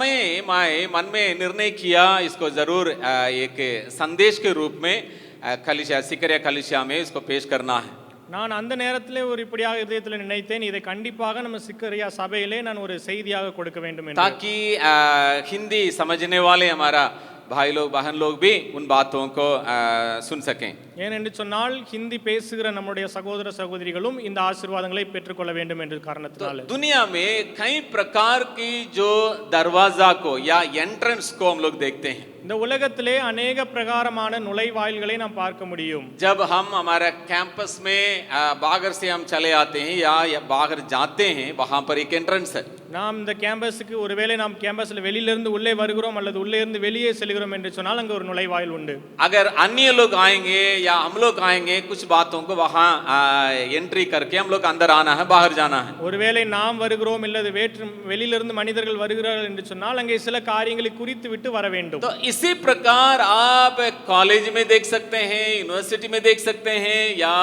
समय मैं मन में निर्णय किया इसको जरूर एक संदेश के रूप में कलीसिया सिकरिया कलीसिया में इसको पेश करना है. நான் அந்த நேரத்திலே ஒரு இப்படியாக இதயத்தில் நினைத்தேன், இதை கண்டிப்பாக நம்ம சிக்கரியா சபையிலே நான் ஒரு செய்தியாக கொடுக்க வேண்டும் என்று. ताकि हिंदी समझने वाले हमारा भाई लोग बहन लोग भी उन बातों को सुन सकें. ஏனென்று சொன்னால் ஹிந்தி பேசுகிற நம்முடைய சகோதர சகோதரிகளும் இந்த ஆசீர்வாதங்களை பெற்றுக்கொள்ள வேண்டும் என்ற காரணத்தினால. दुनिया में कई प्रकार की जो दरवाजा को या एंट्रेंस को हम लोग देखते हैं. இந்த உலகத்திலே अनेक பிரகாரமான நுழைவாயில்களை நாம் பார்க்க முடியும். जब हम हमारे कैंपस में बाहर से हम चले आते हैं या बाहर जाते हैं, वहां पर एक एंट्रेंस है. நாம் இந்த கேம்பஸுக்கு ஒருவேளை நாம் கேம்பஸ்ல வெளியில இருந்து உள்ளே வருகிறோம் அல்லது உள்ளே இருந்து வெளியே செல்கிறோம் என்று சொன்னால் அங்க ஒரு நுழைவாயில் உண்டு. अगर अन्य लोग आएंगे या हम लोग आएंगे, कुछ बातों को वहां एंट्री करके हम लोग अंदर आना है, बाहर जाना है. ஒருவேளை நாம் வருகிறோம் அல்லது வெளியில இருந்து மனிதர்கள் வருகிறார்கள் என்று சொன்னால் அங்கே சில காரியங்களை குறித்து விட்டு வர வேண்டும். तो इसी प्रकार आप कॉलेज में देख सकते हैं, यूनिवर्सिटी में देख सकते हैं या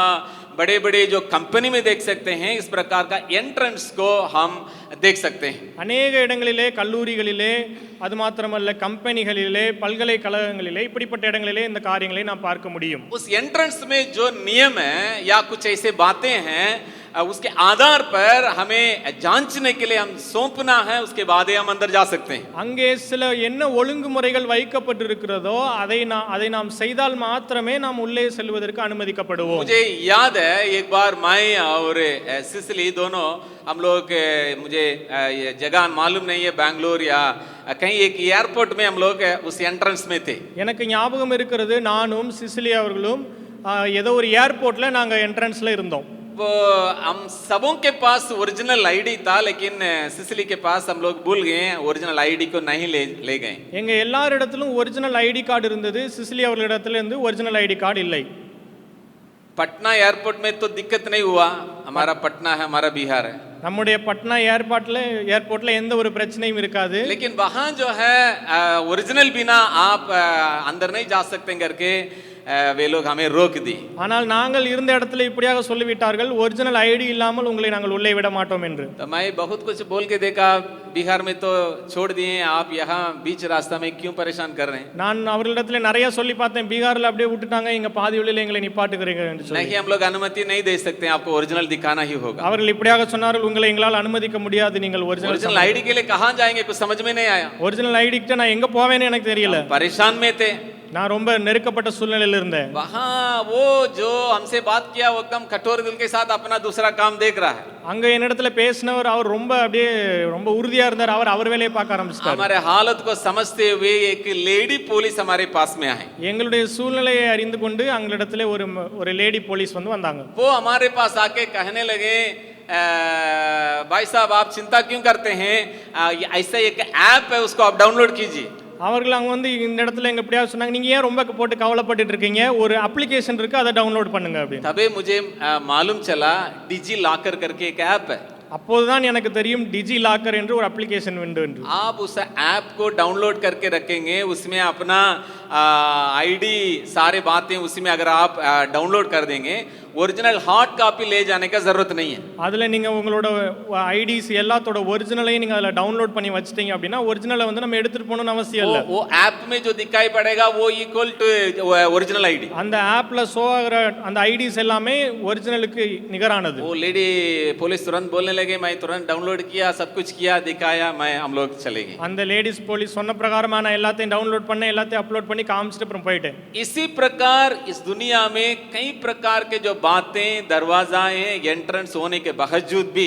बड़े बड़े जो कंपनी में देख सकते हैं. इस प्रकार का एंट्रेंस को हम देख सकते हैं. अनेक இடங்களிலே கல்லூரிகளிலே அது மாத்திரமல்ல கம்பெனிகளிலே பல்கலைக்கழகங்களிலே இப்படிப்பட்ட இடங்களிலே இந்த காரியங்களை நாம் பார்க்க முடியும். उस एंट्रेंस में जो नियम है या कुछ ऐसे बातें हैं, उसके आधार पर हमें जांचने के लिए हम सौंपना है, उसके बाद ही हम अंदर जा सकते हैं. அங்கே சில என்ன ஒழுங்குமுறைகள் வைக்கப்பட்டிருக்கிறதோ அதை நாம் செய்தால் மாத்திரமே நாம் உள்ளே செல்வதற்கு அனுமதிக்கப்படுவோம். मुझे याद है एक बार मैं और सिसिली दोनों हम लोग, मुझे ये जगह मालूम नहीं है, बैंगलोर या कहीं एक एयरपोर्ट में हम लोग उस एंट्रेंस में थे. எனக்கு ஞாபகம் இருக்கிறது, நானும் சிசிலி அவர்களும் ஏதோ ஒரு ஏர்போர்ட்ல நாங்க என்ட்ரன்ஸ்ல இருந்தோம். वो हम सबों के पास ओरिजिनल आईडी था, लेकिन सिसिली के पास हम लोग भूल गए, ओरिजिनल आईडी को नहीं ले गए. எங்க எல்லாரிடத்திலும் ஒரிஜினல் ஐடி கார்டு இருந்தது, சிசிலி அவர்களிடத்துல இருந்து ஒரிஜினல் ஐடி கார்டு இல்லை. पटना एयरपोर्ट में तो दिक्कत नहीं हुआ, हमारा पटना है, हमारा बिहार है. நம்முடைய பட்னா ஏர்போர்ட்ல எந்த ஒரு பிரச்சனையும் இருக்காது. लेकिन वहां जो है ओरिजिनल बिना आप अंदर नहीं जा सकते करके वे लोग हमें रोक दी. ஆனால் நாங்கள் இருந்த இடத்துல இப்படியாக சொல்லிவிட்டார்கள், ஒரிஜினல் ஐடி இல்லாமல் உங்களை நாங்கள் உள்ளே விட மாட்டோம் என்று. तो मैं बहुत कुछ बोल के देखा, बिहार में तो छोड़ दिए, आप यहाँ बीच रास्ता में क्यों परेशान कर रहे हैं. நான் அவர்களிடத்துல நிறைய சொல்லி பார்த்தேன், பீகார்ல அப்படியே விட்டுட்டாங்க, இங்க பாதி வழியில எங்களை நிப்பாட்டுகிறீங்க என்று சொல்லி. नहीं, हम लोग अनुमति नहीं दे सकते, आपको ओरिजिनल दिखाना ही होगा. அவர்கள் இப்படியாக சொன்னார்கள், உங்களை எங்களால் அனுமதிக்க முடியாது, நீங்கள் ओरिजिनल आईडी के लिए कहां जाएंगे, कुछ समझ में नहीं आया. ஒரிஜினல் ஐடி கிட்ட நான் எங்க போவேன்னு எனக்கு தெரியல. परेशान में थे, நான் ரொம்ப நெருக்கப்பட்ட சூழ்நிலையில் இருந்தேன். वहां वो जो हमसे बात किया वो एकदम कठोर दिल के साथ अपना दूसरा काम देख रहा है. அங்க என்னிடத்துல பேசினவர் அவர் ரொம்ப அப்படியே ரொம்ப உறுதியா இருந்தார், அவர் வேலையை பார்க்க ஆரம்பிச்சிட்டார். हमारे हालत को समझते हुए एक लेडी पुलिस हमारे पास में आए. எங்களுடைய சூழ்நிலையை அறிந்து கொண்டு அங்களிடத்துல ஒரு லேடி போலீஸ் வந்தாங்க. वो हमारे पास आके कहने लगे, भाई साहब आप चिंता क्यों करते हैं, ऐसा एक ऐप है उसको आप डाउनलोड कीजिए. அவர்கள் அங்க இந்த இடத்துல எங்க எப்படியா சொன்னாங்க, நீங்க ஏன் ரொம்ப போட்டு கவலைப்பட்டுட்டு இருக்கீங்க, ஒரு அப்ளிகேஷன் இருக்கு, அதை டவுன்லோட் பண்ணுங்க அப்படின்னு. तभी मुझे मालूम चला डिजी लॉकर करके एक ऐप है. அப்போதுதான் எனக்கு தெரியும் டிஜி லாக்கர் என்று ஒரு அப்ளிகேஷன் உண்டு என்று. आप उस ऐप को डाउनलोड करके रखेंगे, उसमें अपना आईडी सारे बातें उसमें अगर आप डाउनलोड कर देंगे, ओरिजिनल हार्ड कॉपी ले जाने का जरूरत नहीं है. அதுல நீங்க உங்களோட ஐடிஸ் எல்லாத்தோட ஒரிஜினலையும் நீங்க அதுல டவுன்லோட் பண்ணி வச்சிட்டீங்க அப்படினா ஒரிஜினலை நம்ம எடுத்துட்டு போகணும்னு அவசியம் இல்ல. वो ऐप में जो दिखाई पड़ेगा वो इक्वल टू ओरिजिनल आईडी. அந்த ஆப்ல ஷோ ஆகிற அந்த ஐடிஸ் எல்லாமே ஒரிஜினலுக்கு நிகரானது. वो लेडी पुलिस तुरंत बोलने लगे, मैं तुरंत डाउनलोड किया, सब कुछ किया, दिखाया, मैं हम लोग चले गए. அந்த லேடிஸ் போலீஸ் சொன்ன பிரகாரம் நான் எல்லாத்தையும் டவுன்லோட் பண்ணேன், எல்லாத்தையும் அப்லோட் பண்ணி காமிச்சிட்டு அப்புறம் போயிட்டேன். इसी प्रकार इस दुनिया में कई प्रकार के जो बातें, दरवाजाएं, एंट्रेंस होने के बावजूद भी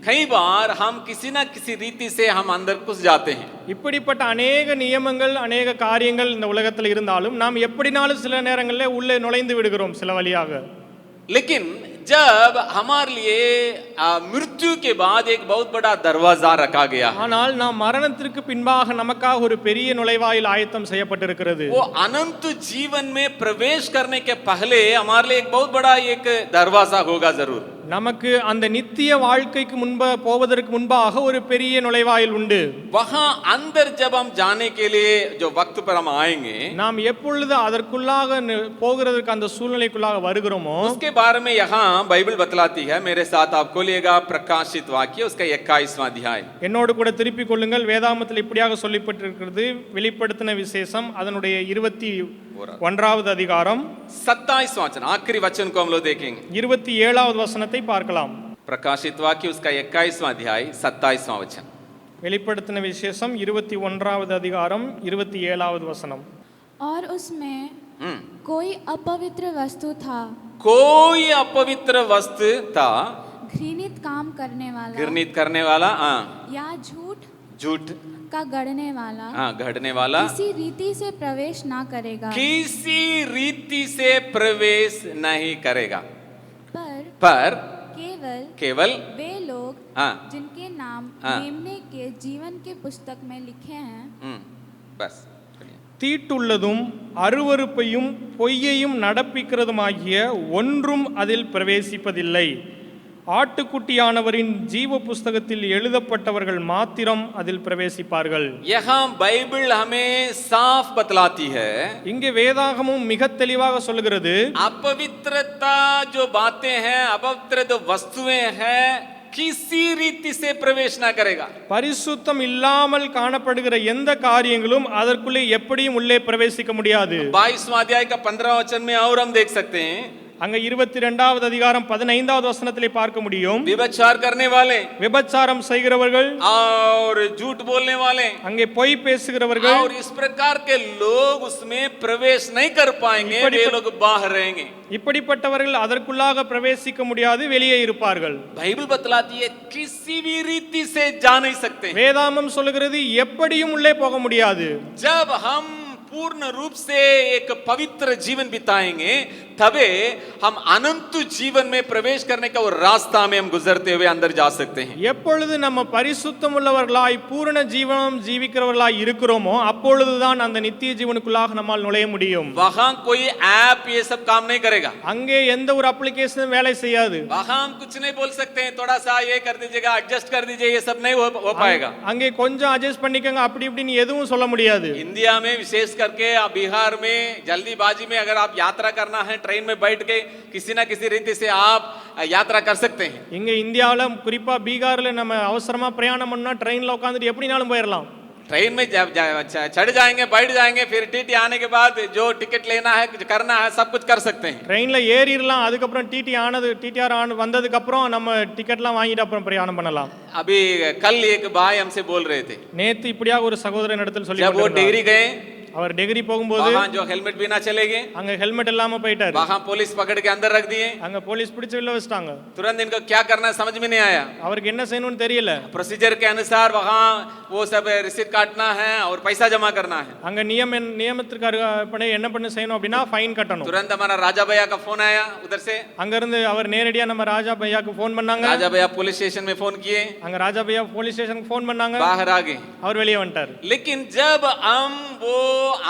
कई बार हम किसी ना किसी रीति से हम अंदर घुस जाते हैं. இப்படிப்பட்ட अनेक நியமங்கள் अनेक காரியங்கள் இந்த உலகத்தில் இருந்தாலும் நாம் எப்படினாலும் சில நேரங்களில் உள்ளே நுழைந்து விடுகிறோம் சில வழியாக. लेकिन जब हमारे लिए मृत्यु के बाद एक बहुत बड़ा दरवाजा रखा गया, ஆனால் நாம் மரணத்திற்கு பின்பாக நமக்காக ஒரு பெரிய நுழைவாயில் ஆயத்தம் செய்யப்பட்டிருக்கிறது. वो अनंत जीवन में प्रवेश करने के पहले हमारे लिए एक बहुत बड़ा एक दरवाजा होगा जरूर. நமக்கு அந்த நித்திய வாழ்க்கைக்கு போவதற்கு முன்பாக ஒரு பெரிய நுழைவாயில் உண்டு. वहां अंदर जब हम जाने के लिए जो वक्त पर हम आएंगे, நாம் எப்பொழுது அதற்குள்ளாக போகிறதுக்கு அந்த சூழ்நிலைக்குள்ளாக வருகிறோமோ उसके बारे में यहाँ बाइबल बतलाती है. मेरे साथ आप खोलिएगा प्रकाशित वाक्य उसका 21वां अध्याय. என்னோடு கூட திருப்பிக் கொள்ளுங்கள். வேதாகமத்தில் இப்படியாக சொல்லப்பட்டிருக்கிறது. வெளிப்படுத்தின விசேஷம் அதனுடைய 21வது அதிகாரம் 27वां वचन, आखिरी वचन को हम लोग देखेंगे. 27வது வசனத்தை பார்க்கலாம். प्रकाशित वाक्य उसका 21वां अध्याय 27वां वचन. வெளிப்படுத்தின விசேஷம் 21வது அதிகாரம் 27வது வசனம். और उसमें कोई अपवित्र वस्तु था, कोई अपवित्र वस्तु था, घृणित काम करने वाला, घृणित करने वाला, या झूठ झूठ का गढ़ने वाला, घड़ने वाला, किसी रीति से प्रवेश ना करेगा, किसी रीति से प्रवेश नहीं करेगा, पर केवल केवल वे लोग हाँ, जिनके नाम मेमने के जीवन के पुस्तक में लिखे हैं. बस. தீட்டுள்ளதும் அருவருப்பையும் பொய்யையும் நடப்பிக்கிறதுமாகிய ஒன்றும் அதில் பிரவேசிப்பதில்லை. ஆட்டுக்குட்டியானவரின் ஜீவ புஸ்தகத்தில் எழுதப்பட்டவர்கள் மாத்திரம் அதில் பிரவேசிப்பார்கள். यहाँ बाइबल हमें साफ बतलाती है, இங்கே வேதாகமும் மிக தெளிவாக சொல்கிறது, अपवित्रता जो बातें हैं, अपवित्र जो वस्तुएं हैं, किसी रीति से प्रवेश ना करेगा. பரிசுத்தம் இல்லாமல் காணப்படுகிற எந்த காரியங்களும் அதற்குள்ளே எப்படியும் உள்ளே பிரவேசிக்க முடியாது. 22वां अध्याय का 15वां वचन में और हम देख सकते हैं, அங்க 22வது அதிகாரம் 15வது வசனத்திலே பார்க்க முடியும். व्यभिचार करने वाले, விபச்சாரம் செய்கிறவர்கள் और झूठ बोलने वाले, அங்கே பொய் பேசுகிறவர்கள், और इस प्रकार के लोग उसमें प्रवेश नहीं कर पाएंगे, वे लोग बाहर रहेंगे. இப்படிப்பட்டவர்கள் அதற்குள்ளாக பிரவேசிக்க முடியாது, வெளியே இருப்பார்கள். बाइबल बतलाती है किसी भी रीति से जा नहीं सकते. வேதாமம் சொல்கிறது எப்படியும் உள்ளே போக முடியாது. जब हम पूर्ण रूप से एक पवित्र जीवन बिताएंगे, तबे हम अनंत जीवन में प्रवेश करने का वो रास्ता में हम गुजरते हुए अंदर जा सकते हैं. எப்பொழுது நம்ம பரிசுத்தம் உள்ளவர்களாய் பூரண ஜீவனம் ஜீவிக்கிறவர்களாய் இருக்கிறோமோ அப்பொழுதுதான் அந்த நித்திய ஜீவனுக்குள்ளாக நம்மால் நுழைய முடியும். वहां कोई ऐप ये सब काम नहीं करेगा. அங்கே எந்த ஒரு அப்ளிகேஷனும் வேலை செய்யாது. वहां हम कुछ नहीं बोल सकते हैं, थोड़ा सा ये कर दीजिएगा, एडजस्ट कर दीजिए, ये सब नहीं हो पाएगा. அங்கே கொஞ்சம் அட்ஜஸ்ட் பண்ணிக்கங்க அப்படி இப்படின்னு எதுவும் சொல்ல முடியாது. इंडिया में विशेष करके बिहार में जल्दीबाजी में अगर आप यात्रा करना है, ट्रेन में बैठ के किसी ना किसी रीति से आप यात्रा कर सकते हैं. இங்க இந்தியாவுல குறிப்பா பீகார்ல நம்ம அவசரமா பிரயாணம் பண்ணா ட்ரெயின்ல உட்கார்ந்துட்டு எப்படினாலும் போயிடலாம். ट्रेन में चढ़ जाएंगे, बैठ जाएंगे, फिर टीटी आने के बाद जो टिकट लेना है, करना है, सब कुछ कर सकते हैं. ட்ரெயின்ல ஏறிரலாம். அதுக்கு அப்புறம் டிடிஆர் வந்ததுக்கு அப்புறம் நம்ம டிக்கெட்லாம் வாங்கிட்டு அப்புறம் பிரயாணம் பண்ணலாம். अभी कल एक भाई हमसे बोल रहे थे, நேத்து இப்படியாக ஒரு சகோதரன் இடத்தில் சொல்லி जब वो डिग्री गए, அவர் டிகிரி போகும்போது वहां जो हेलमेट बिना चले गए, அங்க ஹெல்மெட் இல்லாம போயிட்டாரு. वहां पुलिस पकड़ के अंदर रख दिए. அங்க போலீஸ் பிடிச்சு வெளில வச்சிட்டாங்க. तुरंत इनको क्या करना है समझ में नहीं आया. அவருக்கு என்ன செய்யணும்னு தெரியல. प्रोसीजर के अनुसार वहां वो सब रिसीट काटना है और पैसा जमा करना है. அங்க நியமத்திற்கு என்ன பண்ண செய்யணும் அப்படினா ஃபைன் கட்டணும். तुरंत हमारा राजा भैया का फोन आया उधर से. அங்க இருந்து அவர் நேரடியா நம்ம ராஜா भैयाக்கு ஃபோன் பண்ணாங்க. राजा भैया पुलिस स्टेशन में फोन किए. அங்க ராஜா भैया போலீஸ் ஸ்டேஷனுக்கு ஃபோன் பண்ணாங்க. बाहर आ गए. அவர் வெளியே வந்துட்டார். लेकिन जब हम वो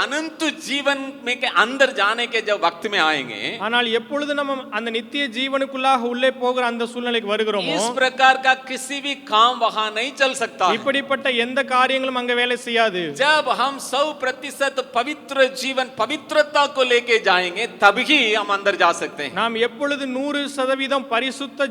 अनंत जीवन में के अंदर जाने के जब वक्त में आएंगे, ஆனால் எப்பொழுது நம்ம அந்த நித்திய ஜீவனுக்குள்ளாக உள்ளே போகிற அந்த சூழ்நிலைக்கு வருகிறோமோ इस प्रकार का किसी भी काम वहां नहीं चल सकता. இப்படிப்பட்ட எந்த காரியங்களும் அங்க வேலை செய்யாது. जब हम 100% पवित्र जीवन पवित्रता को लेके जाएंगे, तभी हम अंदर जा सकते हैं. நாம் எப்பொழுது 100% பரிசுத்த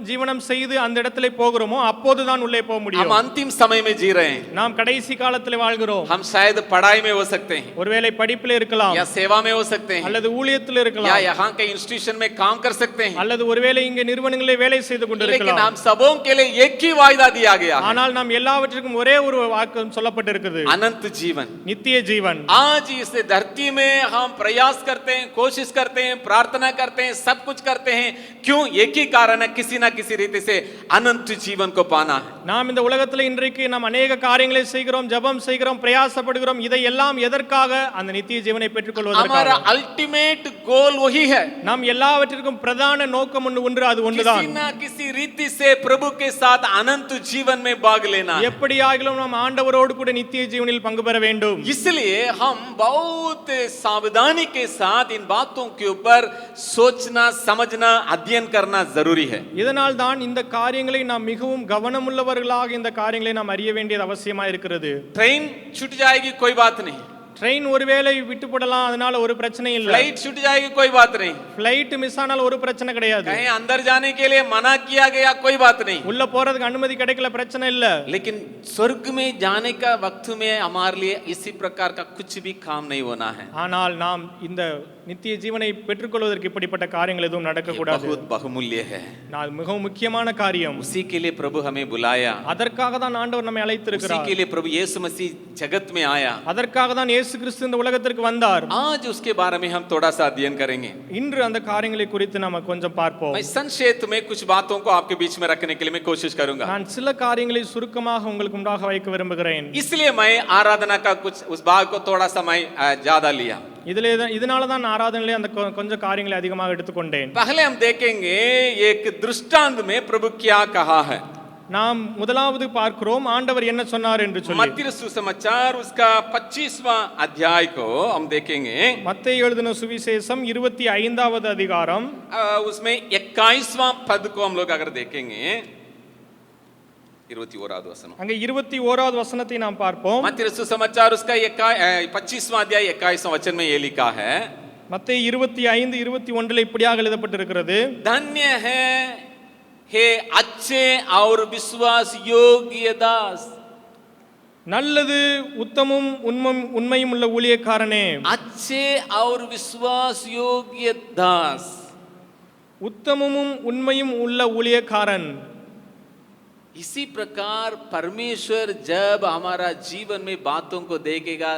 ஜீவனம் செய்து அந்த இடத்திலே போகிறோமோ அப்போதுதான் உள்ளே போக முடியும். हम अंतिम समय में जी रहे हैं. நாம் கடைசி காலத்திலே வாழ்கிறோம். हम शायद पढ़ाई में हो सकते हैं, ஒருவேளை படிப்பிலே இருக்கலாம், या सेवा में हो सकते हैं, அல்லது ஊழியத்தில் या இருக்கலாம், यहाँ के इंस्टीट्यूशन में काम कर सकते हैं. அல்லது ஒருவேளை இங்க நிறுவனங்களிலே வேலை செய்து लेकिन கொண்டிருக்கலாம். हम सबों के लिए एक ही वायदा दिया गया है, ஆனால் நாம் எல்லாவற்றுக்கும் ஒரே ஒரு வாக்கு சொல்லப்பட்டிருக்குது, अनंत जीवन. நித்திய ஜீவன். आज इस धरती में हम प्रयास करते हैं, कोशिश करते हैं, प्रार्थना करते हैं, सब कुछ करते हैं. क्यों? एक ही कारण है, किसी ना किसी रीति से अनंत जीवन को पाना है. நாம் இந்த உலகத்தில் இன்றைக்கு நாம் அநேக காரியங்களை செய்கிறோம், ஜெபம் செய்கிறோம், பிரயாசப்படுகிறோம். இதை எல்லாம் எல்லாம் எதற்காக? அந்த நித்திய ஜீவனை பெற்றுக்கொள்வதற்காக. हमारा अल्टीमेट गोल वही है। நாம் எல்லாவற்றிற்கும் பிரதான நோக்கம் ஒன்று, அது ஒன்றுதான். किसी ना किसी रीति से प्रभु के साथ अनंत जीवन में भाग लेना। எப்படியாகிலும் நாம் ஆண்டவரோடு கூட நித்திய ஜீவனில் பங்கு பெற வேண்டும். इसलिए हम बहुत सावधानी के साथ इन बातों के ऊपर सोचना, समझना, अध्ययन करना जरूरी है। இதனால் தான் இந்த காரியங்களை நாம் மிகவும் கவனமுள்ளவர்களாக இந்த காரியங்களை நாம் அறிய வேண்டியது அவசியமா இருக்கிறது. ट्रेन छूट जाएगी कोई बात नहीं, ட்ரெயின் ஒருவேளை விட்டு போடலாம், அதனால ஒரு பிரச்சனை இல்ல. फ्लाइट छूट जाएगी कोई बात नहीं, ஃளைட் மிஸ் ஆனால ஒரு பிரச்சனை கிடையாது. कहीं अंदर जाने के लिए मना किया गया कोई बात नहीं, உள்ள போறதுக்கு அனுமதி கிடைக்கல, பிரச்சனை இல்ல. लेकिन स्वर्ग में जाने का वक्त में हमारे लिए इसी प्रकार का कुछ भी काम नहीं होना है। ஆனால் நாம் இந்த நித்திய ஜீவனை பெற்றுக்கொள்வதற்கு இப்படிப்பட்ட காரியங்கள் எதுவும் நடக்க கூடாது. बहुत बहुमूल्य है, நான் மிகவும் முக்கியமான காரியம். उसी के लिए प्रभु हमें बुलाया, அதற்காக தான் ஆண்டவர் நம்மை उसी அழைத்திருக்கிறார். के लिए प्रभु यीशु मसीह जगत में आया, அதற்காக தான் இயேசு கிறிஸ்து இந்த உலகத்திற்கு வந்தார். आज उसके बारे में हम थोड़ा सा अध्ययन करेंगे। இன்று அந்த காரியங்களை குறித்து நாம கொஞ்சம் பார்ப்போம். मैं संक्षेप में कुछ बातों को आपके बीच में रखने के लिए मैं कोशिश करूंगा। நான் சில காரியங்களை சுருக்கமாக உங்களுக்கு முன்பாக வைக்க விரும்புகிறேன். इसलिए मैं आराधना का कुछ उस भाग को थोड़ा सा मैं ज्यादा लिया। இதனால தான் ஆராதனையிலே அந்த கொஞ்சம் காரியங்களை அதிகமாக எடுத்துக்கொண்டேன். पहले हम देखेंगे एक दृष्टांत में प्रभु क्या कहा है। நாம் முதலாவது பார்க்கிறோம் ஆண்டவர் என்ன சொன்னார் என்று சொல்லி. मत्ती सुसमाचार उसका 25वां अध्याय को हम देखेंगे। மத்தேயு எழுதின சுவிசேஷம் 25வது அதிகாரம், उसमें 21वां पद को हम लोग अगर देखेंगे, 21वां वचन, அங்க 21வது வசனத்தை நாம் பார்ப்போம். मत्ती सुसमाचार उसका 25वां अध्याय 21वां वचन में ये लिखा है, மத்தேயு 25:21 இப்படியாக எழுதப்பட்டிருக்கிறது, धन्य है हे अच्छे और विश्वास योग्य दास। நல்லது, உத்தமும் உண்மையும் உள்ள ஊழியக்காரனே. अच्छे और विश्वास योग्य दास, உத்தமும் உண்மையும் உள்ள ஊழியக்காரன். इसी प्रकार परमेश्वर जब हमारा जीवन में बातों को देखेगा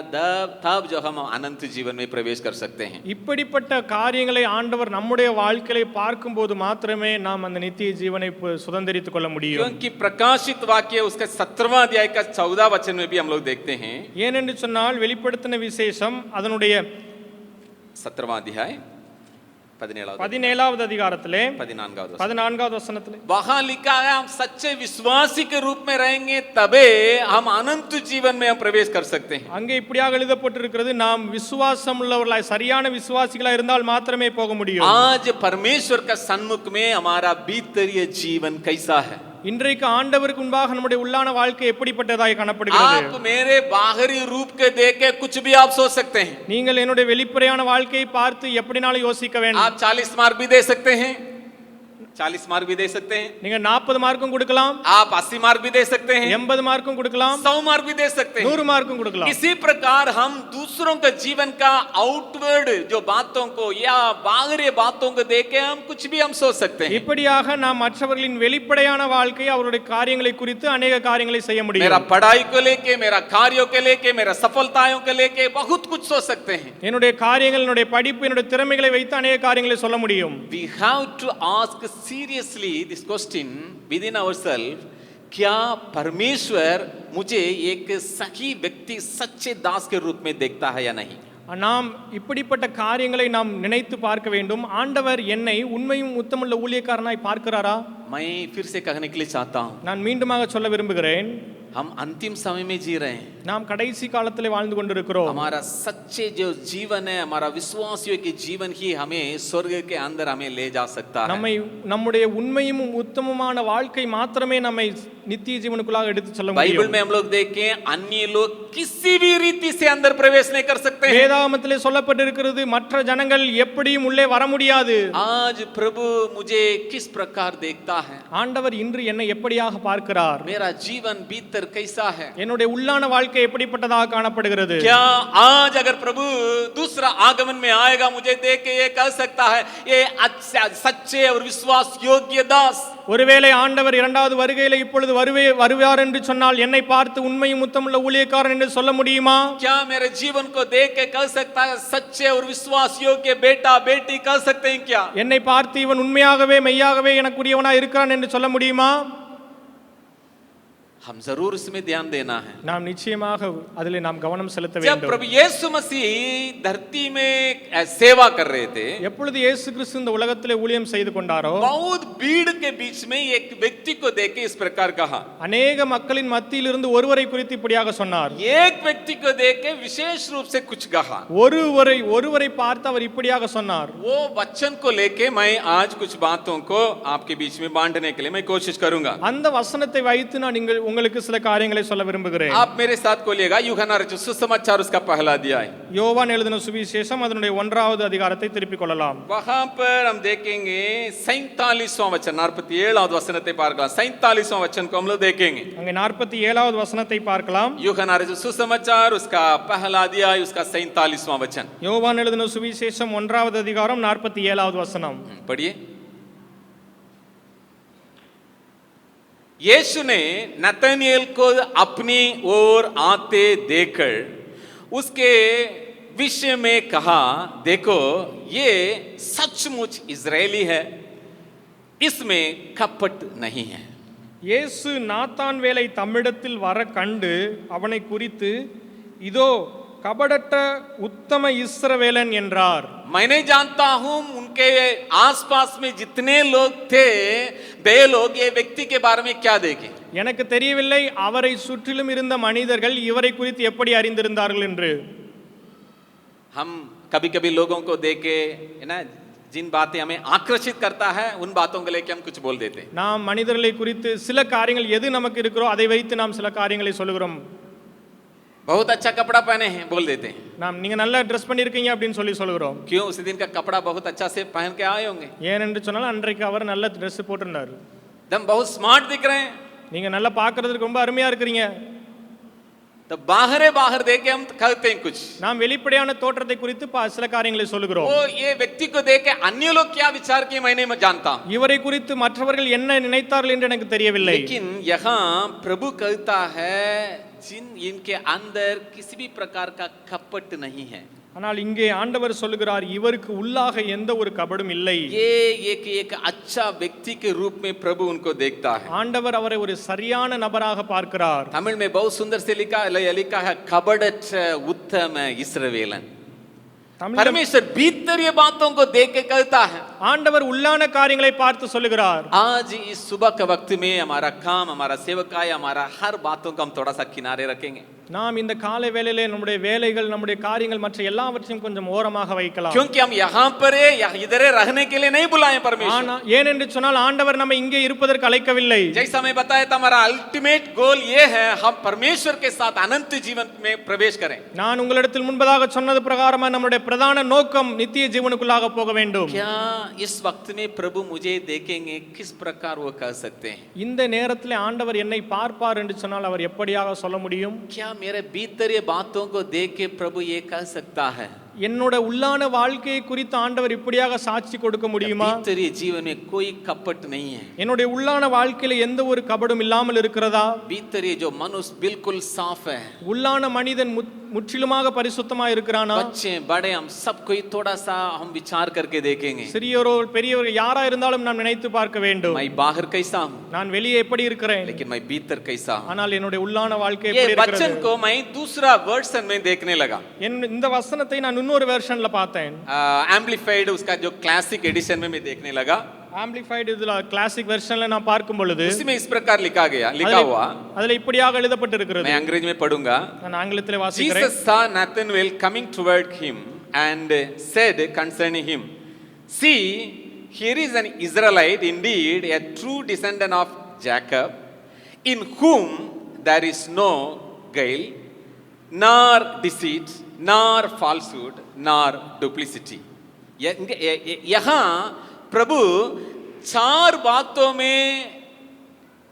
तब जो हम अनंत जीवन में प्रवेश कर सकते हैं। இப்படிப்பட்ட காரியங்களை ஆண்டவர் நம்முடைய வாழ்க்கையை பார்க்கும்போது மாத்திரமே நாம் அந்த நித்திய ஜீவனை சுதந்திரித்துக் கொள்ள முடியும். क्योंकि प्रकाशित वाक्य उसका 17वां अध्याय का 14 वचन में भी हम लोग देखते हैं। ஏனென்று சொன்னால் வெளிப்படுத்தின விசேஷம் அதனுடைய 17वां अध्याय 17வது அதிகாரத்திலே 14வது வசனத்திலே वहां लिखा है, हम सच्चे विश्वासी के रूप में रहेंगे तबे हम अनंत जीवन में हम प्रवेश कर सकते हैं। அங்கே இப்படியாக எழுதப்பட்டிருக்கிறது, நாம் விசுவாசம் உள்ளவர்களாய் சரியான விசுவாசிகளாய் இருந்தால் மாத்திரமே போக முடியும். आज परमेश्वर का सन्मुख में हमारा भीतरीय जीवन कैसा है? இன்றைக்கு ஆண்டவருக்கு முன்பாக நம்முடைய உள்ளான வாழ்க்கை எப்படிப்பட்டதாய் காணப்படுகிறது? आप मेरे बाहरी रूप के देख के कुछ भी आप सोच सकते हैं। நீங்கள் என்னுடைய வெளிப்படையான வாழ்க்கையை பார்த்து எப்படினாலும் யோசிக்க வேண்டும். आप 40 मार्क भी दे सकते हैं, 40 मार्क भी दे सकते हैं, நீங்க 40 மார்க்கும் கொடுக்கலாம், आप 80 मार्क भी दे सकते हैं, 80 மார்க்கும் கொடுக்கலாம், 100 मार्क भी दे सकते हैं, 100 மார்க்கும் கொடுக்கலாம். इसी प्रकार हम दूसरों के जीवन का आउटवर्ड जो बातों को या बाहरी बातों को देख के हम कुछ भी हम सोच सकते हैं। இப்படியாக நாம் மற்றவர்களின் வெளிப்படையான வாழ்க்கை அவருடைய காரியங்களை குறித்து अनेक காரியங்களை செய்ய முடியும். मेरा पढ़ाई को लेके, मेरा कार्यों को लेके, मेरा सफलताओं को लेके बहुत कुछ सोच सकते हैं। என்னுடைய காரியங்கள், என்னுடைய படிப்பு, என்னுடைய திறமைகளை வைத்து अनेक காரியங்களை சொல்ல முடியும். We have to ask seriously this question within ourselves, क्या परमेश्वर मुझे एक सही व्यक्ति, सच्चे दास के रूप में देखता है या नहीं? நாம் இப்படிப்பட்ட காரியங்களை நாம் நினைத்து பார்க்க வேண்டும். ஆண்டவர் என்னை உண்மையும் உத்தமுள்ள ஊழியக்காரனாய் பார்க்கிறாரா? मैं फिर से कहने के लिए चाहता हूं, நான் மீண்டுமாக சொல்ல விரும்புகிறேன், हम अंतिम समय में जी रहे हैं। நாம் கடைசி காலத்திலே வாழ்ந்து கொண்டிருக்கிறோம். हमारा सच्चे जो जीवन है, हमारा विश्वासियों के जीवन ही हमें स्वर्ग के अंदर हमें ले जा सकता है। நம்முடைய உண்மையும் உத்தமமான வாழ்க்கை மாத்திரமே நம்மை நித்திய ஜீவனுக்குள்ளாக எடுத்து செல்ல முடியும். बाइबल में हम लोग देखें, अन्य लोग किसी भी रीति से अंदर प्रवेश नहीं कर सकते हैं। வேதாகமத்திலே சொல்லப்பட்டிருக்கிறது, மற்ற ஜனங்கள் எப்படியும் உள்ளே வர முடியாது. आज प्रभु मुझे किस प्रकार देखता है? ஆண்டவர் இன்று என்னை எப்படியாக பார்க்கிறார்? मेरा जीवन भीतर कैसा है? என்னுடைய உள்ளான வாழ்க்கை எப்படிப்பட்டதாக காணப்படுகிறது? क्या आज अगर प्रभु दूसरा आगमन में आएगा, मुझे देख के ये कह सकता है, ये अच्छा सच्चे और विश्वास योग्य दास? ஒருவேளை ஆண்டவர் இரண்டாவது வருகையில இப்பொழுது வருவார் என்று சொன்னால் என்னை பார்த்து உண்மையும் உத்தமுள்ள ஊழியக்காரன் என்று சொல்ல முடியுமா? क्या मेरे जीवन को देख के कह सकता है, सच्चे और विश्वास योग्य बेटा बेटी कह सकते हैं क्या? என்னை பார்த்து இவன் உண்மையாகவே மெய்யாகவே எனக்குரியவனா இருக்கிறான் என்று சொல்ல முடியுமா? हम जरूर इसमें ध्यान देना है। நாம் நிச்சயமாக அதிலே நாம் கவனம் செலுத்த जब வேண்டும். प्रभु यीशु मसीह धरती में सेवा कर रहे थे, எப்பொழுது இயேசு கிறிஸ்து இந்த உலகத்திலே ஊழியம் செய்து கொண்டாரோ बहुत भीड़ के बीच में एक व्यक्ति को देख के इस प्रकार कहा, அநேக மக்களின் மத்தியில் இருந்து ஒருவரை குறித்து இப்படியாக சொன்னார். एक व्यक्ति को देख के विशेष रूप से कुछ कहा, ஒருவரை பார்த்து அவர் இப்படியாக சொன்னார். वो वचन को लेके मैं आज कुछ बातों को आपके बीच में बांटने के लिए मैं कोशिश करूंगा। அந்த வசனத்தை வைத்து நான் உங்களுக்கு சில காரியங்களை சொல்ல விரும்புகிறேன். आप मेरे साथ खोलिएगा यूहन्ना रचित सुसमाचार उसका पहला अध्याय। யோவான் எழுதின சுவிசேஷம் அதனுடைய 1வது அதிகாரத்தை திருப்பிக் கொள்ளலாம். वहां पर हम देखेंगे 47वां वचन, 47வது वचनத்தை பார்க்கலாம்। 47वां वचन को हम लोग देखेंगे। அங்கே 47வது வசனத்தை பார்க்கலாம். यूहन्ना रचित सुसमाचार उसका पहला अध्याय उसका 47वां वचन। யோவான் எழுதின சுவிசேஷம் 1வது அதிகாரம் 47வது வசனம். पढ़िए। यीशु ने नतनएल को अपनी ओर आते देखकर उसके विषय में कहा, देखो ये सचमुच इजरायली है, इसमें कपट नहीं है। இயேசு நாத்தான்வேலை தம்மிடத்தில் வர கண்டு அவனை குறித்து, இதோ கபடற்ற உத்தம இஸ்ரவேலன் என்றார். मैंने जानता हूं उनके आसपास में जितने लोग थे वे लोग ये व्यक्ति के बारे में क्या देखे। எனக்கு தெரியவில்லை அவரை சுற்றிலும் இருந்த மனிதர்கள் இவரை குறித்து எப்படி அறிந்திருந்தார்கள் என்று. हम कभी कभी लोगों को देख के ना जिन बातें हमें आकर्षित करता है उन बातों को लेके हम कुछ बोल देते हैं। நாம் மனிதர்களை குறித்து சில காரியங்கள் எது நமக்கு இருக்கிறோ அதை வைத்து நாம் சில காரியங்களை சொல்லுகிறோம். बहुत अच्छा कपड़ा पहने हैं बोल देते हैं। நாம் நீங்க நல்லா ட்ரெஸ் பண்ணிருக்கீங்க அப்படின்னு சொல்லுகிறோம். क्यों? उसी दिन का कपड़ा बहुत अच्छा से पहन के आए होंगे। ஏனென்று சொன்னால் அன்றைக்கு அவர் நல்ல ட்ரெஸ் போட்டிருந்தார். दम बहुत स्मार्ट दिख रहे हैं, நீங்க நல்லா பார்க்கிறதுக்கு ரொம்ப அருமையா இருக்கிறீங்க. तो बाहर देख के हम कहते हैं कुछ। நாம் வெளிப்படையான தோற்றத்தை குறித்து சில காரியங்களை சொல்லுகிறோம். वो ये व्यक्ति को देख के अन्य लोग क्या विचार किए मैं नहीं जानता, இவரை குறித்து மற்றவர்கள் என்ன நினைத்தார்கள் என்று எனக்கு தெரியவில்லை. लेकिन यहाँ प्रभु कहता है जिन इनके अंदर किसी भी प्रकार का कपट नहीं है। ஆனால் இங்கே ஆண்டவர் சொல்லுகிறார் இவருக்கு உள்ளாக எந்த ஒரு கபடும் இல்லை. ये एक अच्छा व्यक्ति के रूप में प्रभु उनको देखता है। ஆண்டவர் அவரை ஒரு சரியான நபராக பார்க்கிறார். तमिल में बहुत सुंदर से लिखा है कपड़ற்ற उत्तम इस्राएलन। परमेश्वर भीतरीय बातों को देख के कहता है, ஆண்டவர் உள்ளான காரியங்களை பார்த்து சொல்லுகிறார். आज इस सुबह के वक्त में हमारा काम, हमारा सेवकाय, हमारा हर बातों को हम थोड़ा सा किनारे रखेंगे। நாம் இந்த காலை வேளையிலே நம்முடைய வேலைகள், நம்முடைய காரியங்கள், மற்ற எல்லாவற்றையும் கொஞ்சம் ஓரமாக வைக்கலாம். क्योंकि हम यहाँ पर इधर रहने के लिए नहीं बुलाए परमेश्वर। ஏனென்று சொன்னால் ஆண்டவர் நம்மை இங்கே இருப்பதற்கு அழைக்கவில்லை. जैसा मैं बताया था हमारा अल्टीमेट गोल ये है हम परमेश्वर के साथ अनंत जीवन में प्रवेश करें। நான் உங்களிடத்தில் முன்பதாக சொன்னது பிரகாரமாக நம்முடைய பிரதான நோக்கம் நித்திய ஜீவனுக்குள்ளாக போக வேண்டும். क्या इस वक्त में प्रभु मुझे देखेंगे किस प्रकार वो कह सकते हैं? இந்த நேரத்தில் ஆண்டவர் என்னை பார்ப்பார் என்று சொன்னால் அவர் எப்படியாக சொல்ல முடியும்? क्या मेरे भीतरीय बातों को देख के प्रभु ये कह सकता है? என்னோட உள்ளான வாழ்க்கையை குறித்து ஆண்டவர் இப்படியாக சாட்சி கொடுக்க முடியுமா? भीतरीय जीवन में कोई कपट नहीं है। என்னுடைய உள்ளான வாழ்க்கையில எந்த ஒரு கபடும் இல்லாமல் இருக்கிறதா? भीतरीय जो मनुष्य बिल्कुल साफ है, உள்ளான மனிதன் முற்றிலுமாக பரிசுத்தமாக இருக்கிறானா? बच्चे बड़े हम सब कोई थोड़ा सा हम विचार करके देखेंगे। சிறியோரோ பெரியவரோ யாரா இருந்தாலும் நாம் நினைத்து பார்க்க வேண்டும். मैं बाहर कैसा हूँ, நான் வெளியே எப்படி இருக்கிறேன், लेकिन मैं भीतर कैसा हूँ। ஆனால் என்னுடைய உள்ளான வாழ்க்கை ये எப்படி वचन இருக்கிறது? को मैं दूसरा वर्जन में देखने लगा। இந்த वचनத்தை நான் இன்னொரு வெர்ஷன்ல பார்த்தேன். एम्पलीफाइड उसका जो क्लासिक एडिशन में मैं देखने लगा। ஆம்பிளிஃபைட் இதுல கிளாசிக் வெர்ஷன்ல நான் பார்க்கும் பொழுது उसमें इस प्रकार लिखा हुआ, அதுல இப்படியாக எழுதப்பட்டிருக்கிறது. मैं अंग्रेजी में पढ़ूंगा। நான் ஆங்கிலத்திலே வாசிக்கிறேன். Jesus saw Nathanael coming toward him and said concerning him, see, here is an Israelite indeed, a true descendant of Jacob, in whom there is no guile, nor deceit, nor falsehood, nor duplicity. यहाँ प्रभु चार बातों में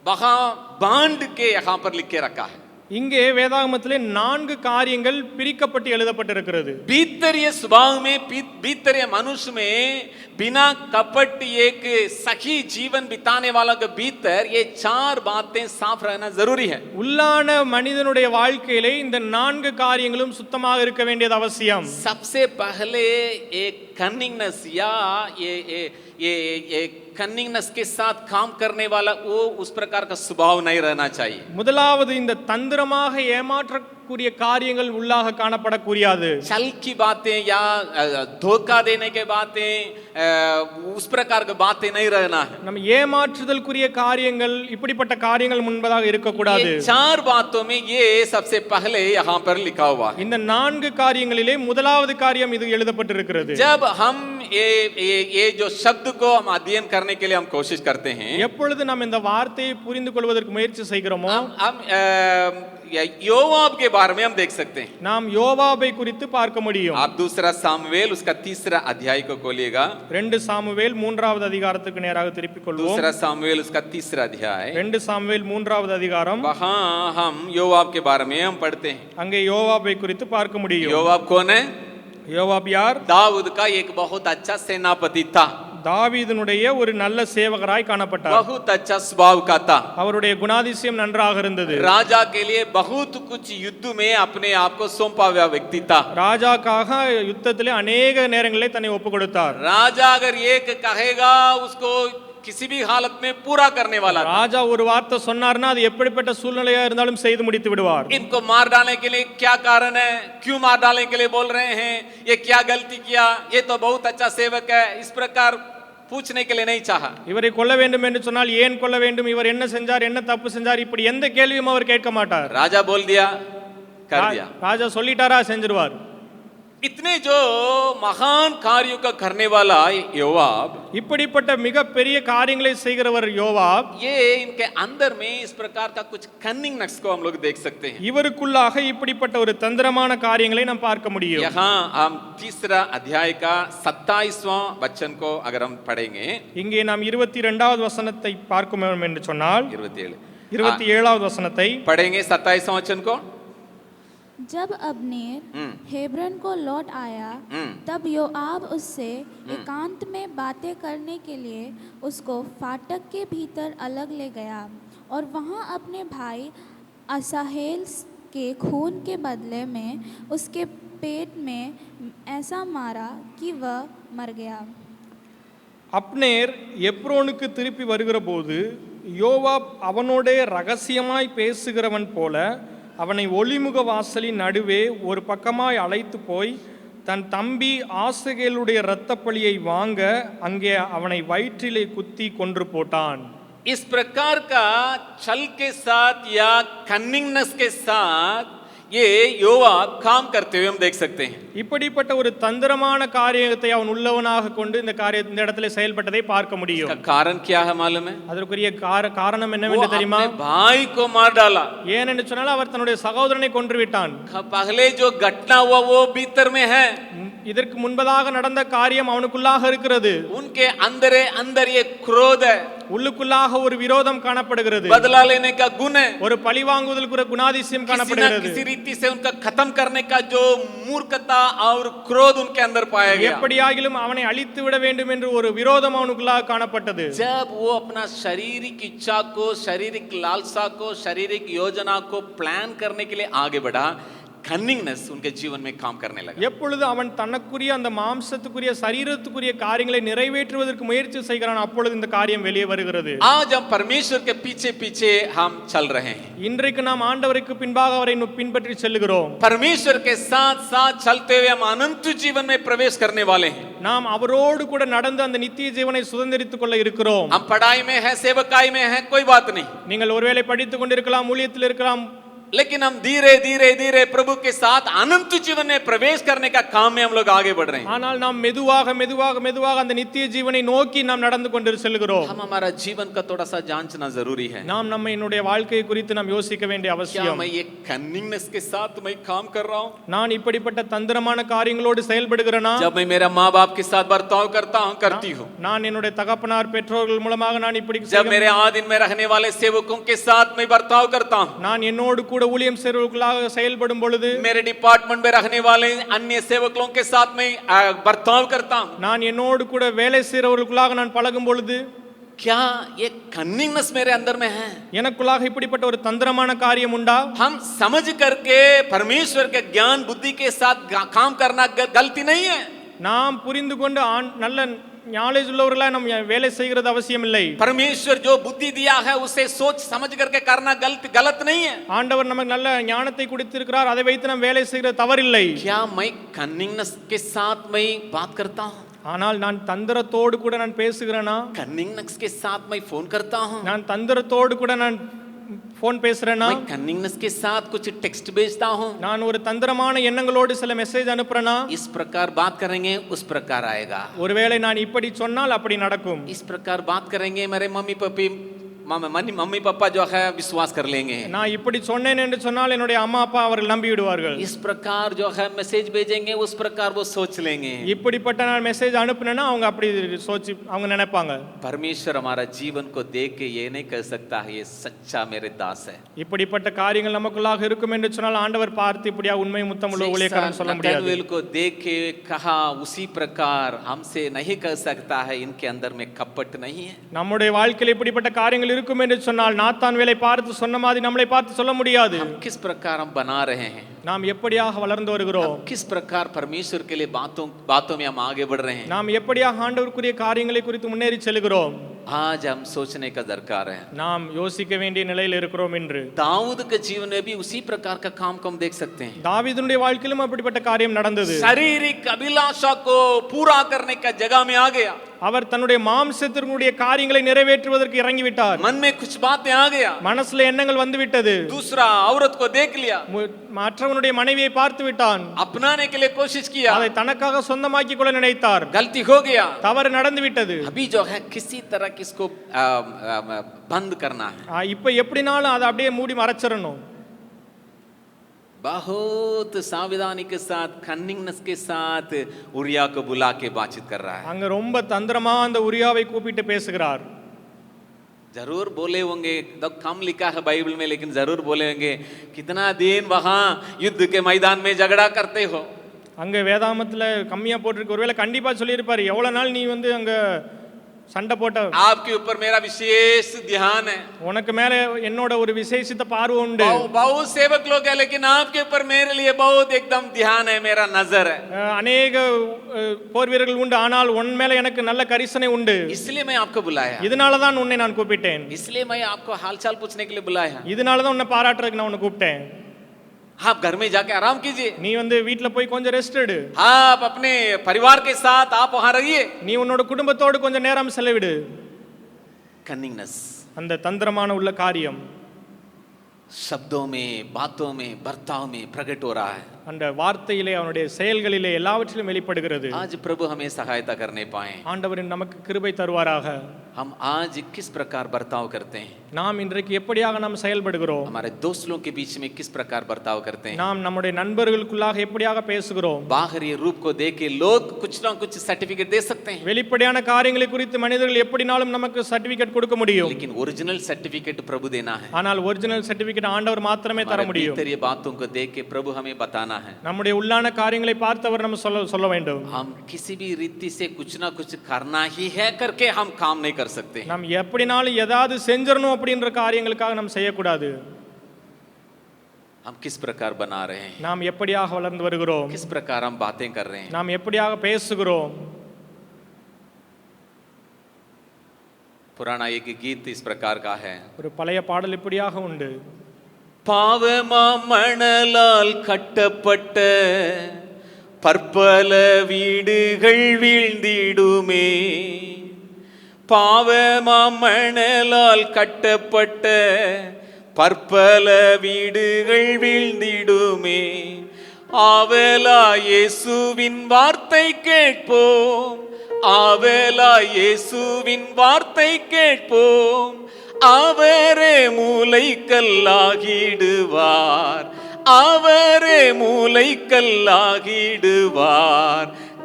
वहां बांध के यहाँ पर लिख के रखा है। இங்கே வேதாகமத்திலே 4 காரியங்கள் பிரிக்கப்பட்டு எழுதப்பட்டிருக்கிறது. भीतरीय स्वभाव में, भीतरीय मनुष्य में बिना कपट एक सही जीवन बिताने वाला के भीतर ये 4 बातें साफ रहना जरूरी है। உள்ளான மனிதனுடைய வாழ்க்கையிலே இந்த 4 காரியங்களும் சுத்தமாக இருக்க வேண்டியது அவசியம். सबसे पहले एक कनिंगनेस या ये ये कन्निंगनेस के साथ काम करने वाला वो उस प्रकार का स्वभाव नहीं रहना चाहिए. முதலாவது இந்த தந்திரமாக ஏமாற்றக்கூடிய காரியங்கள் உள்ளாக காணப்படக்கூடியது. छल की बातें या धोखा देने के बातें उस प्रकार की बातें नहीं रहना है. நம்ம ஏமாற்றுதலுக்குரிய காரியங்கள் இப்படிப்பட்ட காரியங்கள் முன்பதாக இருக்கக்கூடாது. ये चार बातों में ये सबसे पहले यहाँ पर लिखा हुआ है. இந்த நான்கு காரியங்களிலே முதலாவது காரியம் இது எழுதப்பட்டிருக்கிறது. जब हम ये जो शब्द को हम अध्ययन करने के लिए हम कोशिश करते हैं, எப்பொழுது நாம் இந்த வார்த்தையை புரிந்து கொள்வதற்கு முயற்சி செய்கிறோமோ हम योवाब के बारे में हम देख सकते हैं. நாம் யோவாபை குறித்து பார்க்க முடியும். आप दूसरा सामुएल उसका तीसरा अध्याय को खोलिएगा. 2 சாமுவேல் 3வது அதிகாரத்துக்கு நேராக திருப்பிக் கொள்வோம். दूसरा सामुएल उसका तीसरा अध्याय. 2 சாமுவேல் 3வது அதிகாரம். वहां हम योवाब के बारे में हम पढ़ते हैं. அங்கே யோவாபை குறித்து பார்க்க முடியும். योवाब कौन है? யோவாப் யார்? दाऊद का एक बहुत अच्छा सेनापति था. தாவீதினுடைய ஒரு நல்ல சேவகராய் காணப்பட்டார். बहुत अच्छा स्वभाव का था. அவருடைய குணாதிசயம் நன்றாக இருந்தது. राजा के लिए बहुत कुछ युद्ध में अपने आप को सौंपा हुआ व्यक्ति था. ராஜாக்காக யுத்தத்திலே अनेक நேரங்களிலே தன்னை ஒப்பு கொடுத்தார். राजा अगर एक कहेगा उसको किसी भी हालत में पूरा करने वाला था. ராஜா ஒரு வார்த்தை சொன்னார்னா அது எப்படிப்பட்ட சூழ்நிலையா இருந்தாலும் செய்து முடித்து விடுவார். इनको मार डालने के लिए क्या कारण है, क्यों मार डालने के लिए बोल रहे हैं, ये क्या गलती किया, ये तो बहुत अच्छा सेवक है, इस प्रकार पूछने के लिए नहीं चाहा. இவரை கொல்ல வேண்டும் என்று சொன்னால் ஏன் கொல்ல வேண்டும், இவர் என்ன செஞ்சார், என்ன தப்பு செஞ்சார், இப்படி எந்த கேள்வியும் அவர் கேட்க மாட்டார். राजा बोल दिया कर दिया. ராஜா சொல்லிட்டாரா செஞ்சிருவார். इतने जो महान कार्यों का करने वाला योवाब, இப்படிப்பட்ட மிக பெரிய காரியங்களை செய்கிறவர் யோவாப், ये इनके अंदर में इस प्रकार का कुछ कन्निंगनेस को हम लोग देख सकते हैं. இவருக்குள்ளாக இப்படிப்பட்ட ஒரு தந்திரமான காரியங்களை நாம் பார்க்க முடியும். यहाँ हम तीसरा अध्याय का 27वां वचन को अगर हम पढ़ेंगे, இங்கே நாம் 22வது வசனத்தை பார்க்க வேண்டும் என்று சொன்னால் 27வது வசனத்தை पढ़ेंगे. 27वां वचन को. जब अब्नेर हेब्रोन को लौट आया तब योआब उससे एकांत में बातें करने के लिए उसको फाटक के भीतर अलग ले गया और वहाँ अपने भाई असाहेल के खून के बदले में उसके पेट में ऐसा मारा कि वह मर गया. அப்னேர் எப்ரோனுக்கு திருப்பி வருகிற போது யோவாப் அவனோடே ரகசியமாய் பேசுகிறவன் போல அவனை ஒளிமுக வாசலின் நடுவே ஒரு பக்கமாய் அழைத்து போய் தன் தம்பி ஆசகேலுடைய இரத்தப்பழியை வாங்க அங்கே அவனை வயிற்றிலே குத்தி கொன்று போட்டான். इस प्रकार का छल के साथ या कन्निंगनेस के साथ ये योवाब काम करते हुए हम देख सकते हैं. இப்படிப்பட்ட ஒரு தந்திரமான காரியத்தை அவன் உள்ளவனாக கொண்டு இந்த இடத்துல செயல்பட்டதை பார்க்க முடியும். इसका कारण क्या है मालूम है? அதற்குரிய காரணம் என்னவென்று தெரியுமா? अपने भाई को मार डाला. ஏனென்று சொன்னால் அவர் தன்னுடைய சகோதரனை கொன்று விட்டான். पहले जो घटना हुआ वो भीतर में है. இதற்கு முன்பதாக நடந்த காரியம் அவனுக்குள்ளாக இருக்கிறது. उनके अंदर ये क्रोध है. உள்ளுக்குள்ளாக ஒரு விரோதம் காணப்படுகிறது. बदला लेने का गुण है. ஒரு பழிவாங்குதலுக்கு குணாதிசயம் காணப்படுகிறது. किसी रीति से उनका खत्म करने का जो मूर्खता और क्रोध उनके अंदर पाया गया. எப்படியாகிலும் அவனை அழித்து விட வேண்டும் என்று ஒரு விரோதம் அவனுக்குள்ளாக காணப்பட்டது. जब वो अपना शारीरिक इच्छा को, शारीरिक लालसा को, शारीरिक योजना को प्लान करने के लिए आगे बढ़ा, कन्निंगनेस उनके जीवन में काम करने लगा. எப்பொழுது அவன் தனக்குரிய அந்த மாம்சத்துக்குரிய சரீரத்துக்குரிய காரியங்களை நிறைவேற்றுவதற்கு முயற்சி செய்கிறான் அப்பொழுது இந்த காரியம் வெளியே வருகிறது. आज हम परमेश्वर के पीछे पीछे हम चल रहे हैं. இன்றைக்கு நாம் ஆண்டவருக்கு பின்பாக அவரை பின்பற்றி செல்கிறோம். परमेश्वर के साथ साथ चलते हुए हम अनंत जीवन में प्रवेश करने वाले हैं. நாம் அவரோடு கூட நடந்து அந்த நித்திய ஜீவனை சுதந்தரித்துக் கொள்ள இருக்கிறோம். हम पढ़ाई में है, सेवकाई में है, कोई बात नहीं. நீங்கள் ஒருவேளை படித்துக் கொண்டிருக்கலாம், ஊழியத்தில் இருக்கலாம், लेकिन हम धीरे धीरे धीरे प्रभु के साथ अनंत जीवन में प्रवेश करने का काम में हम लोग आगे बढ़ रहे हैं. ஆனால் நாம் மெதுவாக மெதுவாக மெதுவாக அந்த நித்திய ஜீவனை நோக்கி நாம் நடந்து கொண்டு செல்கிறோம். हम हमारा जीवन का थोड़ा सा जांचना जरूरी है. நாம் நம்முடைய வாழ்க்கையை குறித்து நாம் யோசிக்க வேண்டிய क्या அவசியம். मैं ये कन्निंगनेस के साथ मैं काम कर रहा हूँ? நான் இப்படிப்பட்ட தந்திரமான காரியங்களோடு செயல்படுகிறேனா? जब मैं मेरा माँ बाप के साथ बर्ताव करता हूँ, करती हूँ, நான் என்னுடைய தகப்பனார் பெற்றோர்கள் மூலமாக நான் இப்படி जब मेरे आधीन में रहने वाले सेवकों के साथ मैं बर्ताव करता हूँ, நான் என்னோடு கூட ஊழியம் செய்வர்களுக்காக செயல்படும் பொழுது, मेरे डिपार्टमेंट में रहने वाले अन्य सेवकों के साथ मैं बर्ताव करता हूँ, நான் என்னோடு கூட வேலை செய்கிறவர்களுக்காக நான் பழகும் பொழுது, क्या ये कन्निंगनेस मेरे अंदर में है? எனக்குள்ளாக இப்படிப்பட்ட ஒரு தந்திரமான காரியம் உண்டா? हम समझ करके परमेश्वर के ज्ञान बुद्धि के साथ काम करना गलती नहीं है. நாம் புரிந்து கொண்டு நல்ல நாலேஜ் உள்ளவர்களா நம்ம வேலை செய்கிறது அவசியம் இல்லை. परमेश्वर जो बुद्धि दिया है उसे सोच समझ करके करना गलत नहीं है. ஆண்டவர் நமக்கு நல்ல ஞானத்தை கொடுத்திருக்கிறார், அதை வைத்து நாம் வேலை செய்கிறது தவறில்லை. क्या मैं कन्निंगनेस के साथ मैं बात करता हूँ? ஆனால் நான் தந்திரத்தோடு கூட நான் பேசுகிறேனா? कन्निंगनेस के साथ मैं फोन करता हूँ? நான் தந்திரத்தோடு கூட நான் போன் பேசுறேனா? मैं कन्निंगनेस के साथ कुछ टेक्स्ट भेजता हूँ? நான் ஒரு தந்திரமான எண்ணங்களோடு சில மெசேஜ் அனுப்புறேனா? इस प्रकार बात करेंगे उस प्रकार आएगा. ஒருவேளை நான் இப்படி சொன்னால் அப்படி நடக்கும். इस प्रकार बात करेंगे मेरे मम्मी पापा जो है विश्वास कर लेंगे. நான் இப்படி சொன்னேன் என்று சொன்னால் என்னுடைய அம்மா அப்பா அவர்கள் நம்பி விடுவார்கள். इस प्रकार जो है मैसेज भेजेंगे उस प्रकार वो सोच लेंगे. இப்படிப்பட்ட நான் மெசேஜ் அனுப்புனேனா அவங்க அப்படி சோச்சி அவங்க நினைப்பாங்க. परमेश्वर हमारा जीवन को देख के ये नहीं कह सकता है ये सच्चा मेरे दास है. இப்படிப்பட்ட காரியங்கள் நமக்குள்ளாக இருக்கும் என்று சொன்னால் ஆண்டவர் பார்த்து இப்படியா உண்மை முத்தமுள்ள ஊழியக்காரன் சொல்ல முடியாது. नतनएल को देख के कहा उसी प्रकार हमसे नहीं कह सकता है इनके अंदर में कपट नहीं है. நம்முடைய வாழ்க்கையில் இப்படிப்பட்ட காரியங்கள் இருக்கும் என்று சொன்னால் நாத்தான் வேலை பார்த்து சொன்ன மாதிரி நம்மளை பார்த்து சொல்ல முடியாது. हम किस प्रकार हम बना रहे हैं? நாம் எப்படியாக வளர்ந்து வருகிறோம்? किस प्रकार परमेश्वर के लिए बातों में हम आगे बढ़ रहे हैं? நாம் எப்படியாக ஆண்டவருக்குரிய காரியங்களை குறித்து முன்னேறி செல்கிறோம்? आज हम सोचने का दरकार है. நாம் யோசிக்க வேண்டிய நிலையில் இருக்கிறோம் என்று. दाऊद के जीवन में भी उसी प्रकार का काम को हम देख सकते हैं. தாவீதுடைய வாழ்க்கையிலும் அப்படிப்பட்ட காரியம் நடந்தது. शारीरिक अभिलाषा को पूरा करने का जगह में आ गया. அவர் தன்னுடைய மாம்சத்தினுடைய காரியங்களை நிறைவேற்றுவதற்கு இறங்கி விட்டார். मन में कुछ बातें आ गया. மனசுல எண்ணங்கள் வந்து விட்டது. दूसरा औरत को देख लिया. மற்றவனுடைய மனைவியை பார்த்து விட்டான். अपनाने के लिए कोशिश किया. அதை தனக்காக சொந்தமாக்கிக் கொள்ள நினைத்தார். गलती हो गया. தவறு நடந்து விட்டது. अभी जो है किसी तरह किसको बंद करना है. இப்ப எப்படினாலும் அதை அப்படியே மூடி மறைச்சிரணும். बहुत सावधानी के साथ कन्निंगनेस के साथ उरिया को बुला के बातचीत कर रहा है. அங்க ரொம்ப தந்திரமா அந்த உரியாவை கூப்பிட்டு பேசுகிறார். जरूर बोले होंगे तो कम लिखा है बाइबल में लेकिन जरूर बोले होंगे कितना दिन वहां युद्ध के मैदान में झगड़ा करते हो. அங்க வேதாமத்துல கம்மியா போட்டிருக்கு. ஒருவேளை கண்டிப்பா சொல்லியிருப்பாரு எவ்வளவு நாள் நீ வந்து அங்க சண்டை போட்ட. आपके ऊपर मेरा विशेष ध्यान है. உனக்கு மேல என்னோட ஒரு விசேஷித்த பார்வை உண்டு. बहुत सेवक लोग है लेकिन आपके ऊपर मेरे लिए बहुत एकदम ध्यान है मेरा नजर है. अनेक போர் வீரர்கள் உண்டு ஆனால் உன் மேல எனக்கு நல்ல கரிசனை உண்டு. इसलिए मैं आपको बुलाया. இதனால தான் உன்னை நான் கூப்பிட்டேன். इसलिए मैं आपको हालचाल पूछने के लिए बुलाया. இதனால தான் உன்னை பாராட்டுறதுக்கு நான் உன்னை கூப்பிட்டேன். आप घर में जाके आराम कीजिए. நீ வந்து வீட்ல போய் கொஞ்சம் ரெஸ்ட் எடு. आप अपने परिवार के साथ आप वहां रहिए. நீ உன்னோட குடும்பத்தோடு கொஞ்சம் நேரம் செலவிடு. कन्निंगनेस அந்த தந்திரமான உள்ள காரியம் शब्दों में बातों में बर्ताव में प्रकट हो रहा है. அந்த வார்த்தையிலே அவனுடைய செயல்களிலே எல்லாவற்றிலும் வெளிப்படுகிறது. आज प्रभु हमें सहायता करने पाए. ஆண்டவர் நமக்கு கிருபை தருவாராக. हम आज किस प्रकार बर्ताव करते हैं? நாம் இன்றைக்கு எப்படியாக நாம் செயல்படுகிறோம்? हमारे दोस्तों के बीच में किस प्रकार बर्ताव करते हैं? நாம் நம்முடைய நண்பர்களுக்குள்ளாக எப்படியாக பேசுகிறோம்? बाहरी रूप को देख के लोग कुछ ना कुछ सर्टिफिकेट दे सकते हैं. வெளிப்படையான காரியங்களை குறித்து மனிதர்கள் எப்படினாலும் நமக்கு சர்டிபிகேட் கொடுக்க முடியும். लेकिन ओरिजिनल सर्टिफिकेट प्रभु देना है. ஆனால் ஒரிஜினல் சர்டிபிகேட் ஆண்டவர் மாத்திரமே தர முடியும். भीतर ये बातों को देख के प्रभु हमें बताना है. நம்முடைய உள்ளான காரியங்களை பார்த்தவர் நம்ம சொல்ல வேண்டும். हम किसी भी रीति से कुछ ना कुछ करना ही है करके हम काम नहीं कर सकते. நாம் எப்படினாலும் ஏதாவது செஞ்சிரணும் அப்படின்ற காரியங்களுக்காக நாம் செய்யக்கூடாது. हम किस प्रकार बना रहे हैं? நாம் எப்படியாக வளர்ந்து வருகிறோம்? किस प्रकार हम बातें कर रहे हैं? நாம் எப்படியாக பேசுகிறோம்? पुराना एक गीत इस प्रकार का है. ஒரு பழைய பாடல் இப்படியாக உண்டு. பாவமாம் மணலால் கட்டப்பட்ட பற்பல வீடுகள் வீழ்ந்திடுமே. பாவமாம் மணலால் கட்டப்பட்ட பற்பல வீடுகள் வீழ்ந்திடுமே. ஆவலா இயேசுவின் வார்த்தை கேட்போம். ஆவலா இயேசுவின் வார்த்தை கேட்போம். அவரே மூலைக்கல்லாகிடுவார். அவரே மூலைக்கல்லாகிடுவார்.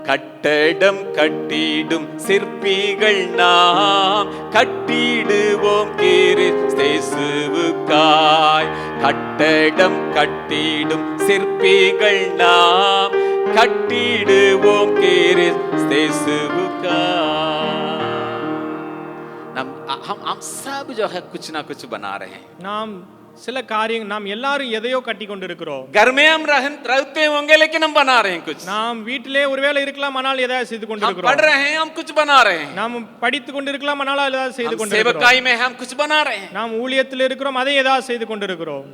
கட்டடம் கட்டிடும் சிற்பிகள் நாம் கட்டிடுவோம் கிறிஸ்துவுக்காய். கட்டடம் கட்டிடும் சிற்பிகள் நாம் கட்டிடுவோம் கிறிஸ்துவுக்காய். हम सब जो है कुछ ना कुछ बना रहे हैं. நாம் சில காரியங்கள் நாம் எல்லாரும் எதையோ கட்டி கொண்டிருக்கிறோம். घर में हम रहते होंगे लेकिन हम बना रहे हैं कुछ. நாம் வீட்டிலே ஒருவேளை இருக்கலாம், ஆனால் எதையாவது செய்து हम கொண்டிருக்கிறோம். पढ़ रहे हैं, हम कुछ बना रहे हैं. நாம் படித்துக் கொண்டிருக்கலாம், ஆனால் எதையாவது செய்து हम கொண்டிருக்கிறோம். सेवकाई में हम कुछ बना रहे हैं. நாம் ஊழியத்தில் இருக்கிறோம், அதை ஏதாவது செய்து கொண்டிருக்கிறோம்.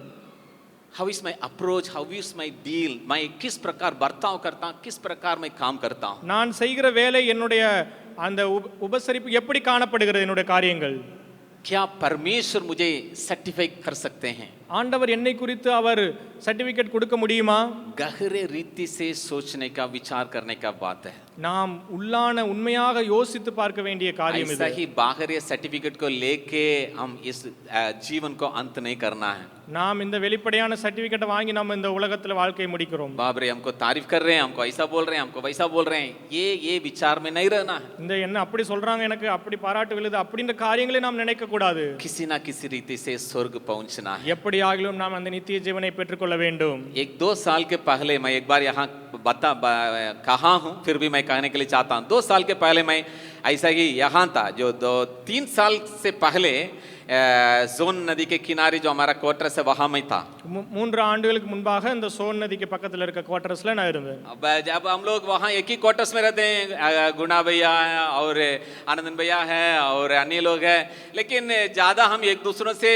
How is my approach? How is my deal? मैं किस प्रकार बर्ताव करता हूँ, किस प्रकार मैं काम करता हूँ. நான் செய்கிற வேலை, என்னுடைய அந்த உபசரிப்பு எப்படி காணப்படுகிறது, என்னுடைய காரியங்கள். क्या परमेश्वर मुझे सर्टिफाई कर सकते हैं? ஆண்டவர் என்னை குறித்து அவர் சர்டிபிகேட் கொடுக்க முடியுமா? गहरे रीति से सोचने का, विचार करने का बात है. நாம் உள்ளான உண்மையாக யோசித்து பார்க்க வேண்டிய காரியம் ऐसा இது. ही बाहरी सर्टिफिकेट को लेके हम इस जीवन को अंत नहीं करना है. நாம் இந்த வெளிப்படையான சர்டிபிகேட்டை வாங்கி நம்ம இந்த உலகத்துல வாழ்க்கையை முடிக்கிறோம். बाप रे हमको तारीफ कर रहे हैं, हमको ऐसा बोल रहे हैं, हमको वैसा बोल रहे हैं, ये विचार में नहीं रहना है. இந்த என்ன அப்படி சொல்றாங்க, எனக்கு அப்படி பாராட்டு விழுது அப்படின்ற காரியங்களை நாம் நினைக்க கூடாது. किसी ना किसी रीति से स्वर्ग पहुंचना है. எப்படி ஆகிலும் நாம் அந்த நித்திய ஜீவனை பெற்றுக்கொள்ள வேண்டும். 1-2 साल के पहले मैं एक बार यहाँ कहा हूँ, फिर भी मैं कहने के लिए चाहता हूँ. 2 साल के पहले मैं ऐसा ही यहाँ था, जो 2-3 साल से पहले जोन नदी के किनारे जो हमारा क्वार्टर्स है वहाँ मैं था. 3 ஆண்டுகளுக்கு முன்பாக இந்த சோன் நதிக்கு பக்கத்துல இருக்க குவார்ட்டர்ஸ்ல நான் இருந்தேன். जब हम लोग वहाँ एक ही क्वार्टर्स में रहते हैं, गुना भैया है और आनंदन भैया है और अन्य लोग हैं, लेकिन ज़्यादा हम एक दूसरों से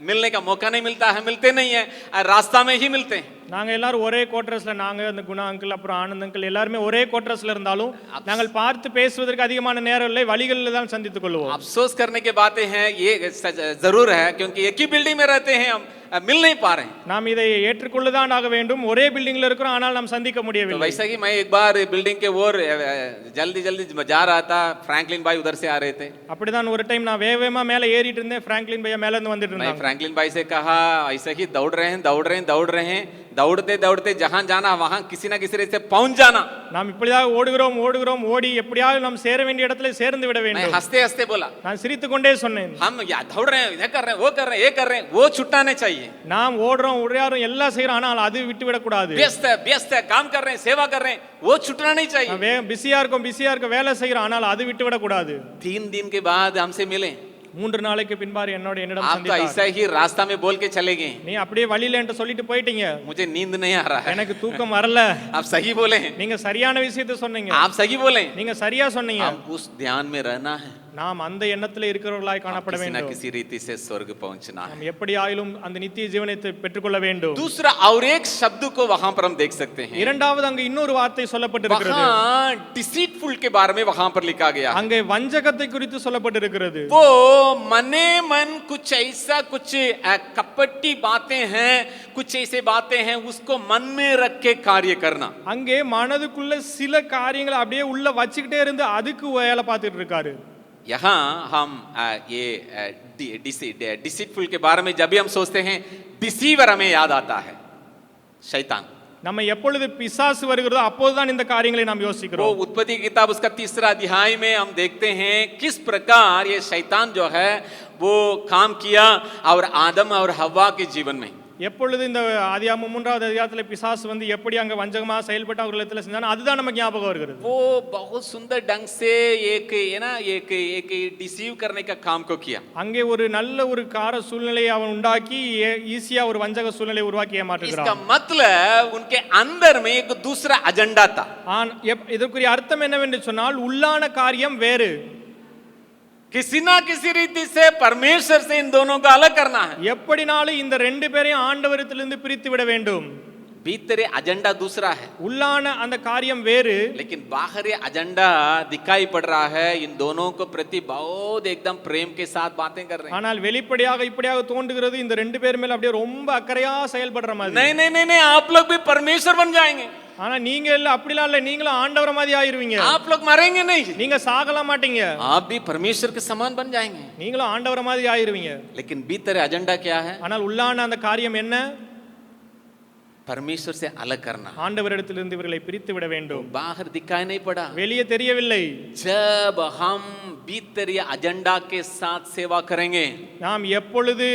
मिलने का मौका नहीं मिलता है, मिलते नहीं है, रास्ता में ही मिलते हैं. நாங்க எல்லாரும் ஒரே குவார்ட்டர்ஸ்ல, நாங்க அந்த குணா அங்கிள் அப்புறம் ஆனந்த் அங்கிள் எல்லாருமே ஒரே குவார்ட்டர்ஸ்ல இருந்தாலும் நாங்கள் பார்த்து பேசுவதற்கு அதிகமான நேரம் இல்லை, வழிகளில் தான் சந்தித்துக் கொள்வோம். अफसोस करने की बातें हैं, ये जरूर है क्योंकि एक ही बिल्डिंग में रहते हैं, हम मिल नहीं पा रहे हैं. நாம் இதை ஏற்றுக்கொள்ளதான் ஆக வேண்டும். ஒரே பில்டிங்ல இருக்கிறோம், ஆனால் நாம் சந்திக்க तो முடியவில்லை. वैसा ही मैं एक बार बिल्डिंग के ओर जल्दी जा रहा था, फ्रैंकलिन भाई उधर से आ रहे थे. அப்படிதான் ஒரு டைம் நான் வேகமா மேல ஏறிட்டு இருந்தேன், பிராங்க்லின் பையா மேல இருந்து வந்துட்டு मैं இருந்தாங்க. फ्रैंकलिन भाई से कहा ऐसा ही दौड़ रहे हैं, दौड़ते जहां जाना वहां किसी ना किसी से पहुंच जाना. நாம் இப்படியாக ஓடுகிறோம், ஓடி எப்படியாவது நாம் சேர வேண்டிய இடத்துல சேர்ந்து விட मैं வேண்டும். हंसते बोला, நான் சிரித்து கொண்டே சொன்னேன், हम दौड़ रहे हैं, ये कर रहे हैं, वो कर रहे हैं, ये कर रहे हैं, वो छुट्टा नहीं चाहिए. நாம் ஓடுறோம், உடையாரும் எல்லாம் செய்யறோம், ஆனால் அது விட்டு விடக்கூடாது. व्यस्त है, काम कर रहे हैं, सेवा कर रहे हैं, वो छुटना नहीं चाहिए. பிஸியா இருக்கும், வேலை செய்யறோம், ஆனால் அது விட்டு விடக்கூடாது. 3 दिन के बाद हमसे मिले. 3 நாளைக்கு பின்பாரு என்னிடம் आप तो சந்தித்தார். ऐसा ही रास्ता में बोल के चले गए, நீ அப்படியே வழியில என்று சொல்லிட்டு போயிட்டீங்க, मुझे नींद नहीं आ रहा है. எனக்கு தூக்கம் வரல. आप सही बोले हैं, நீங்க சரியான விஷயத்தை சொன்னீங்க, आप सही बोले हैं. நீங்க சரியா சொன்னீங்க. हम उस ध्यान में रहना है, நாம் அந்த எண்ணத்துல இருக்கிறவர்களாய் காணப்பட किसी ना வேண்டும். किसी रीति से स्वर्ग पहुंचना है. நாம் எப்படி ஆயிலும் அந்த நித்திய ஜீவனை பெற்றுக்கொள்ள வேண்டும். दूसरा और एक शब्द को वहां पर हम देख सकते हैं. இரண்டாவது அங்க இன்னொரு வார்த்தை சொல்லப்பட்டிருக்கிறது. वहां डिसीटफुल के बारे में वहां पर लिखा गया है. அங்கே வஞ்சகத்தை குறித்து சொல்லப்பட்டிருக்கிறது. वो मने मन कुछ ऐसा, कुछ कपटी बातें हैं, कुछ ऐसे बातें हैं, उसको मन में रख के कार्य करना. அங்கே மனதுக்குள்ள சில காரியங்களை அப்படியே உள்ள வச்சுக்கிட்டே இருந்து அதுக்கு வேலை பார்த்துட்டு இருக்காரு. यहाँ हम ये डिसीटफुल के बारे में जब भी हम सोचते हैं, डिसीवर हमें याद आता है, शैतान. நம்ம எப்பொழுது பிசாசு வருகிறதோ அப்போதுதான் இந்த காரியங்களை நாம் वो யோசிக்கிறோம். उत्पत्ति की किताब उसका 3रा अध्याय में हम देखते हैं किस प्रकार ये शैतान जो है वो काम किया और आदम और हव्वा के जीवन में. எப்பொழுது இந்த ஆதியாகமம் 3வது அதிகாரத்துல பிசாசு வந்து எப்படி அங்க வஞ்சகமா செயல்பட்டு அவர்களிடத்துல செஞ்சானோ அதுதான் நமக்கு ஞாபகம் வருகிறது. वो बहुत सुंदर ढंग से एक है ना एक डिसीव करने का काम को किया. அங்கே ஒரு நல்ல ஒரு கார சூழ்நிலையை அவன் உண்டாக்கி ஈஸியா ஒரு வஞ்சக சூழ்நிலையை உருவாக்கி ஏமாற்றுகிறான். इसका मतलब उनके अंदर में एक दूसरा एजेंडा था. இதற்குரிய அர்த்தம் என்னவென்று சொன்னால் உள்ளான காரியம் வேறு. किसी ना किसी रीति से परमेश्वर से इन दोनों को अलग करना है. எப்படினாலும் இந்த ரெண்டு பேரையும் ஆண்டவரிடத்திலிருந்து பிரித்து விட வேண்டும். भीतरी एजेंडा दूसरा है, உள்ளான அந்த காரியம் வேறு, लेकिन बाहरी एजेंडा दिखाई पड़ रहा है. इन दोनों को प्रति बहुत एकदम प्रेम के साथ बातें कर रहे हैं. ஆனால் வெளிப்படையாக இப்படியாக தோன்றுகிறது இந்த ரெண்டு பேர் மேல அப்படியே ரொம்ப அக்கறையா செயல்படுற மாதிரி. नहीं आप लोग भी परमेश्वर बन जाएंगे. ஆனா நீங்க இல்ல, அப்படிலாம் இல்ல, நீங்களும் ஆண்டவர மாதிரி ஆயிருவீங்க. आप लोग मरेंगे नहीं, நீங்க சாகல மாட்டீங்க, आप भी परमेश्वर के समान बन जाएंगे. நீங்களும் ஆண்டவர மாதிரி ஆயிருவீங்க. लेकिन भीतर एजेंडा क्या है? ஆனால் உள்ளான அந்த காரியம் என்ன? परमेश्वर से अलग करना. ஆண்டவரிடத்திலிருந்து இவர்களை பிரித்து விட வேண்டும். बाहर दिखाई नहीं पड़ा, வெளியே தெரியவில்லை. जब हम भीतरी एजेंडा के साथ सेवा करेंगे, நாம் எப்பொழுது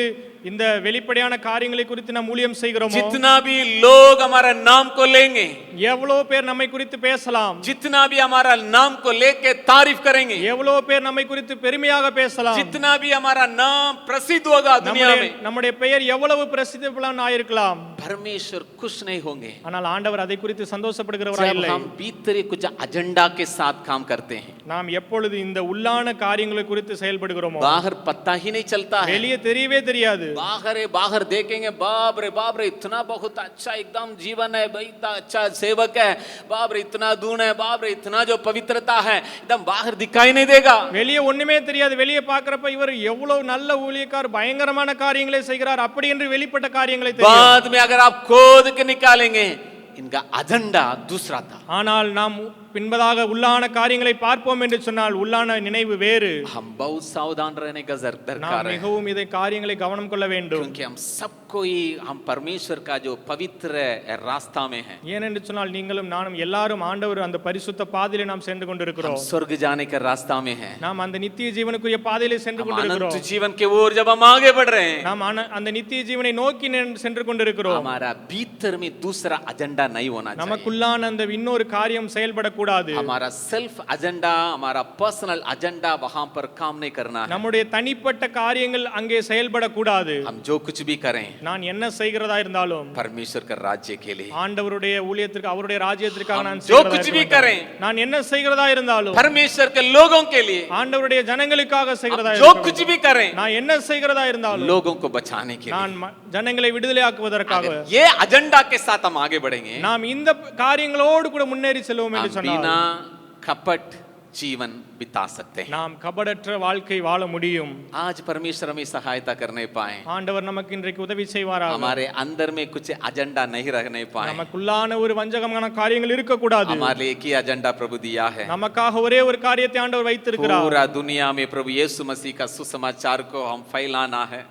இந்த வெளிப்படையான காரியங்களை குறித்து நாம் ஊழியம் செய்கிறோமோ, जितना भी लोग हमारा नाम को लेंगे, எவ்வளவு பேர் நம்மை குறித்து பேசலாம், जितना भी हमारा नाम को लेके तारीफ करेंगे, எவ்வளவு பேர் நம்மை குறித்து பெருமையாக பேசலாம், जितना भी हमारा नाम प्रसिद्ध होगा दुनिया में, நம்முடைய பெயர் எவ்வளவு பிரசித்தமான ஆயிருக்கலாம், परमेश्वर खुश नहीं होंगे ஆனால் ஆண்டவர் அதை குறித்து சந்தோஷப்படுகிறவராய் जब இல்லை. हम भीतरी कुछ एजेंडा के साथ काम करते हैं. நாம் எப்பொழுது இந்த உள்ளான காரியங்களை குறித்து செயல்படுகிறோமோ, बाहर पता ही नहीं चलता है. வெளியே தெரியவே தெரியாது. बाहर देखेंगे, बाप रे इतना बहुत अच्छा एकदम जीवन है भाई, इतना अच्छा सेवक है, बाप रे इतना दून है, बाप रे इतना जो पवित्रता है एकदम बाहर दिखाई नहीं देगा. வெளியே ஒண்ணுமே தெரியாது. வெளியே பார்க்கறப்ப இவர் எவ்வளவு நல்ல ஊழியக்கார், பயங்கரமான காரியங்களை செய்கிறார் அப்படி என்று வெளிப்பட்ட காரியங்களை தெரியும். बाद में अगर आप खोद के निकालेंगे इनका एजेंडा दूसरा था. ஆனால் நாம் பின்பதாக உள்ளான காரியங்களை பார்ப்போம் என்று சொன்னால் உள்ளான நினைவு வேறு. हम बहुत सावधान रहने का दरकार நாம் है, மிகவும் இதை காரியங்களை கவனம் கொள்ள வேண்டும். क्योंकि हम सबको ही हम परमेश्वर का जो पवित्र रास्ता में है, ஏனென்று சொன்னால் நீங்களும் நானும் எல்லாரும் ஆண்டவர் அந்த பரிசுத்த பாதையிலே நாம் சென்று हम கொண்டிருக்கிறோம். स्वर्ग जाने का रास्ता में है, நாம் அந்த நித்திய ஜீவனுக்குரிய பாதையிலே சென்று हम கொண்டிருக்கிறோம். अनंत जीवन के ओर जब हम आगे बढ़ रहे हैं, நாம் அந்த நித்திய ஜீவனை நோக்கி சென்று கொண்டிருக்கிறோம். हमारा भीतर में दूसरा एजेंडा नहीं होना चाहिए. நமக்குள்ளான அந்த இன்னொரு காரியம் செயல்படக்கூடாது. हमारा सेल्फ एजेंडा, हमारा पर्सनल एजेंडा वहां पर काम नहीं करना है. நம்முடைய தனிப்பட்ட காரியங்கள் அங்கே செயல்படக்கூடாது. हम जो कुछ भी करें நான் என்ன செய்கிறதா இருந்தாலும் परमेश्वर का राज्य के लिए, ஆண்டவருடைய ஊழியத்திற்கு, அவருடைய ராஜ்யத்திற்காக நான் जो कुछ भी करें நான் என்ன செய்கிறதா இருந்தாலும் परमेश्वर के लोगों के लिए, ஆண்டவருடைய ஜனங்களுக்காக செய்கிறதா जो இருந்தாலும், कुछ भी करें நான் என்ன செய்கிறதா இருந்தாலும் लोगों को बचाने के लिए, நான் ஜனங்களை விடுதலையாக்குவதற்காக अगर ये एजेंडा के साथ हम आगे बढ़ेंगे, நாம் இந்த காரியங்களோடு கூட முன்னேறி செல்வோம் என்று हम சொன்னால் बिना कपट जीवन बिता सकते हैं. நாம் கபடற்ற வாழ்க்கை வாழ முடியும். आज परमेश्वर हमें सहायता करने पाए, ஆண்டவர் நமக்கு இன்றைக்கு உதவி செய்வாராக. हमारे अंदर में कुछ एजेंडा नहीं रखने पाए, நமக்குள்ளான ஒரு வஞ்சகமான காரியங்கள் இருக்க கூடாது. हमारे लिए एक ही एजेंडा प्रभु दिया है. நமக்காக ஒரே ஒரு காரியத்தை ஆண்டவர் வைத்திருக்கிறார். पूरा दुनिया में प्रभु यीशु मसीह का सुसमाचार को हम फैलाना है.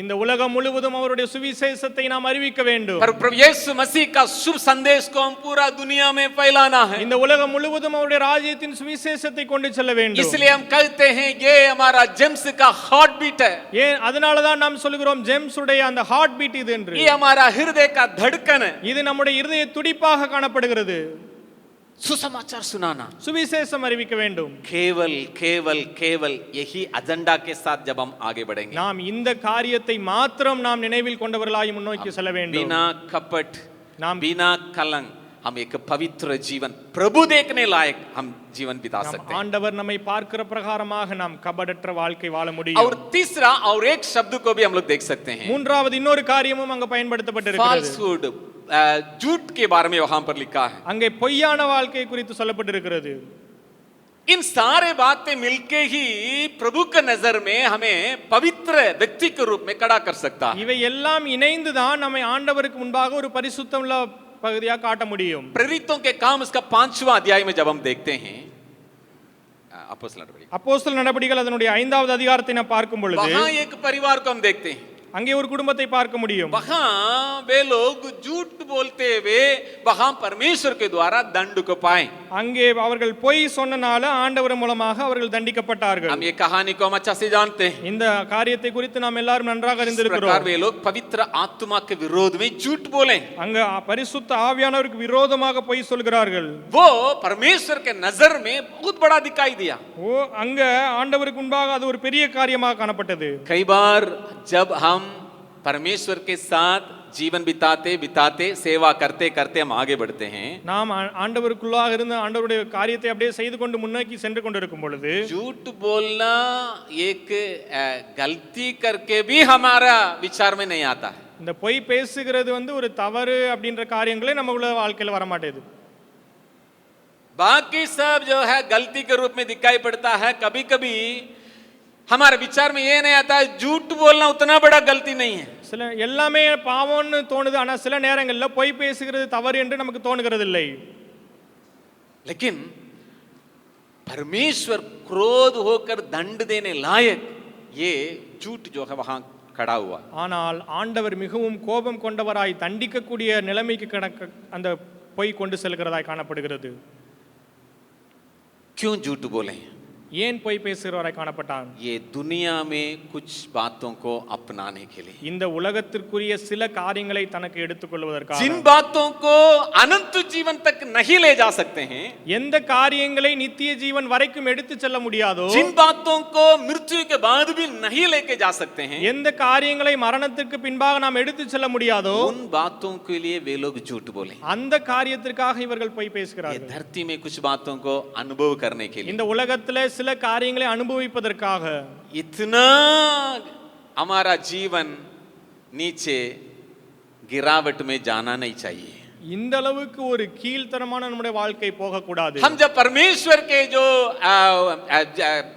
இந்த உலகம் முழுவதும் அவருடைய சுவிசேஷத்தை நாம் அறிவிக்க வேண்டும். पर प्रभु यीशु मसीह का शुभ संदेश को हम पूरा दुनिया में फैलाना है. இந்த உலகம் முழுவதும் அவருடைய ராஜ்யத்தின் சுவிசேஷத்தை கொண்டு செல்ல வேண்டும். इसलिए हम कहते हैं ये हमारा जेम्स का हार्ट बीट है, ஏன் அதனால தான் நாம் சொல்கிறோம் ஜேம்ஸ் உடைய அந்த ஹார்ட் பீட் இது என்று. ये हमारा हृदय का धड़कन है. இது நம்முடைய இருதய துடிப்பாக காணப்படுகிறது. सुसमाचार सुनाना, சுவிசேஷம் அறிவிக்க வேண்டும். केवल केवल केवल यही एजेंडा के साथ जब हम आगे बढ़ेंगे, நாம் இந்த காரியத்தை மாத்திரம் நாம் நினைவில் கொண்டவர்களாய் முன்னோக்கி செல்ல வேண்டும். बिना कपट, நாம் बिना कलंक हम एक पवित्र जीवन प्रभु देखने लायक हम जीवन बिता सकते हैं. ஆண்டவர் நம்மை பார்க்கிற பிரகாரமாக நாம் கபடற்ற வாழ்க்கை வாழ முடியும். और तीसरा और एक शब्द को भी हम लोग देख सकते हैं, மூன்றாவது இன்னொரு காரியமும் அங்க பயன்படுத்தப்பட்டிருக்கிறது. falsehood, झूठ के बारे में वहां पर लिखा है. அங்கே பொய்யான வாழ்க்கை குறித்து சொல்லப்பட்டிருக்கிறது. इन सारे बातें मिलके ही प्रभु के नजर में हमें पवित्र व्यक्ति के रूप में खड़ा कर सकता है. இவை எல்லாம் இணைந்து தான் நம்மை ஆண்டவருக்கு முன்பாக ஒரு பரிசுத்தமுள்ள பகுதியாக காட்ட முடியும். प्रेरितों के काम इसका 5वां अध्याय में जब हम देखते हैं, அப்போஸ்தலர் நடபடிகள் அதனுடைய 5வது அதிகாரத்தை நாம் பார்க்கும் பொழுது वहां एक परिवार को हम देखते हैं, அங்கே ஒரு குடும்பத்தை பார்க்க முடியும். वहां वे लोग झूठ बोलते हुए वहां परमेश्वर के द्वारा दंड को पाए. அங்கே அவர்கள் பொய் சொன்னனால ஆண்டவர் மூலமாக அவர்கள் தண்டிக்கப்பட்டார்கள். हम ये कहानी को हम अच्छा से जानते हैं. இந்த காரியத்தை குறித்து நாம் எல்லாரும் நன்றாக इस அறிந்திருக்கிறோம். प्रकार वे लोग पवित्र आत्मा के विरोध में झूठ बोले, அங்க பரிசுத்த ஆவியானவருக்கு விரோதமாக பொய் சொல்கிறார்கள். वो परमेश्वर के नजर में बहुत बड़ा दिखाई दिया. அங்க ஆண்டவருக்கு முன்பாக அது ஒரு பெரிய காரியமாக காணப்பட்டது. कई बार जब हम परमेश्वर के साथ जीवन बिताते बिताते सेवा करते करते हम आगे बढ़ते हैं, நாம் ஆண்டவருக்குள்ளாக இருந்து ஆண்டவருடைய காரியத்தை அப்படியே செய்து கொண்டு முன்னோக்கி சென்று கொண்டிருக்கும் பொழுது झूठ बोलना एक गलती करके भी हमारा विचार में नहीं आता है. இந்த பொய் பேசுகிறது ஒரு தவறு அப்படின்ற காரியங்களே நம்மளோட வாழ்க்கையில வர மாட்டேது. बाकी सब जो है गलती के रूप में दिखाई पड़ता है. कभी कभी हमारे विचार में ये नहीं आता है झूठ बोलना उतना बड़ा गलती नहीं है. சில எல்லாமே பாவம்னு தோணுது, ஆனா சில நேரங்கள்ல பொய் பேசுகிறது தவறு என்று நமக்கு தோணுகிறது இல்லை. लेकिन परमेश्वर क्रोध होकर दंड देने लायक ये झूठ जो है वहां खड़ा हुआ. ஆனால் ஆண்டவர் மிகவும் கோபம் கொண்டவராய் தண்டிக்கக்கூடிய நிலைமைக்கு அந்த பொய் கொண்டு செல்கிறதாய் காணப்படுகிறது. क्यों झूठ बोले? ஏன் பொய் பேசுகிறவராய் காணப்பட்டான்? ये दुनिया में कुछ बातों को अपनाने के लिए, இந்த உலகத்திற்குரிய சில காரியங்களை தனக்கு எடுத்துக்கொள்வதற்காக. जिन बातों को अनंत जीवन तक नहीं ले जा सकते हैं, எந்த காரியங்களை நித்திய ஜீவன் வரைக்கும் எடுத்து செல்ல முடியாதோ, जिन बातों को मृत्यु के बाद भी नहीं लेके जा सकते हैं, எந்த காரியங்களை மரணத்திற்கு பின்பாக நாம் எடுத்து செல்ல முடியாதோ, उन बातों के लिए वे लोग झूठ बोले। அந்த காரியத்திற்காக இவர்கள் பொய் ये பேசுகிறார்கள். धरती में कुछ बातों को अनुभव करने के लिए, இந்த உலகத்திலே சில காரியங்களை அனுபவிப்பதற்காக इतना हमारा जीवन नीचे गिरावट में जाना नहीं चाहिए। இந்த அளவுக்கு ஒரு கீழ்த்தரமான நம்முடைய வாழ்க்கை போகக்கூடாது. हम जब परमेश्वर के जो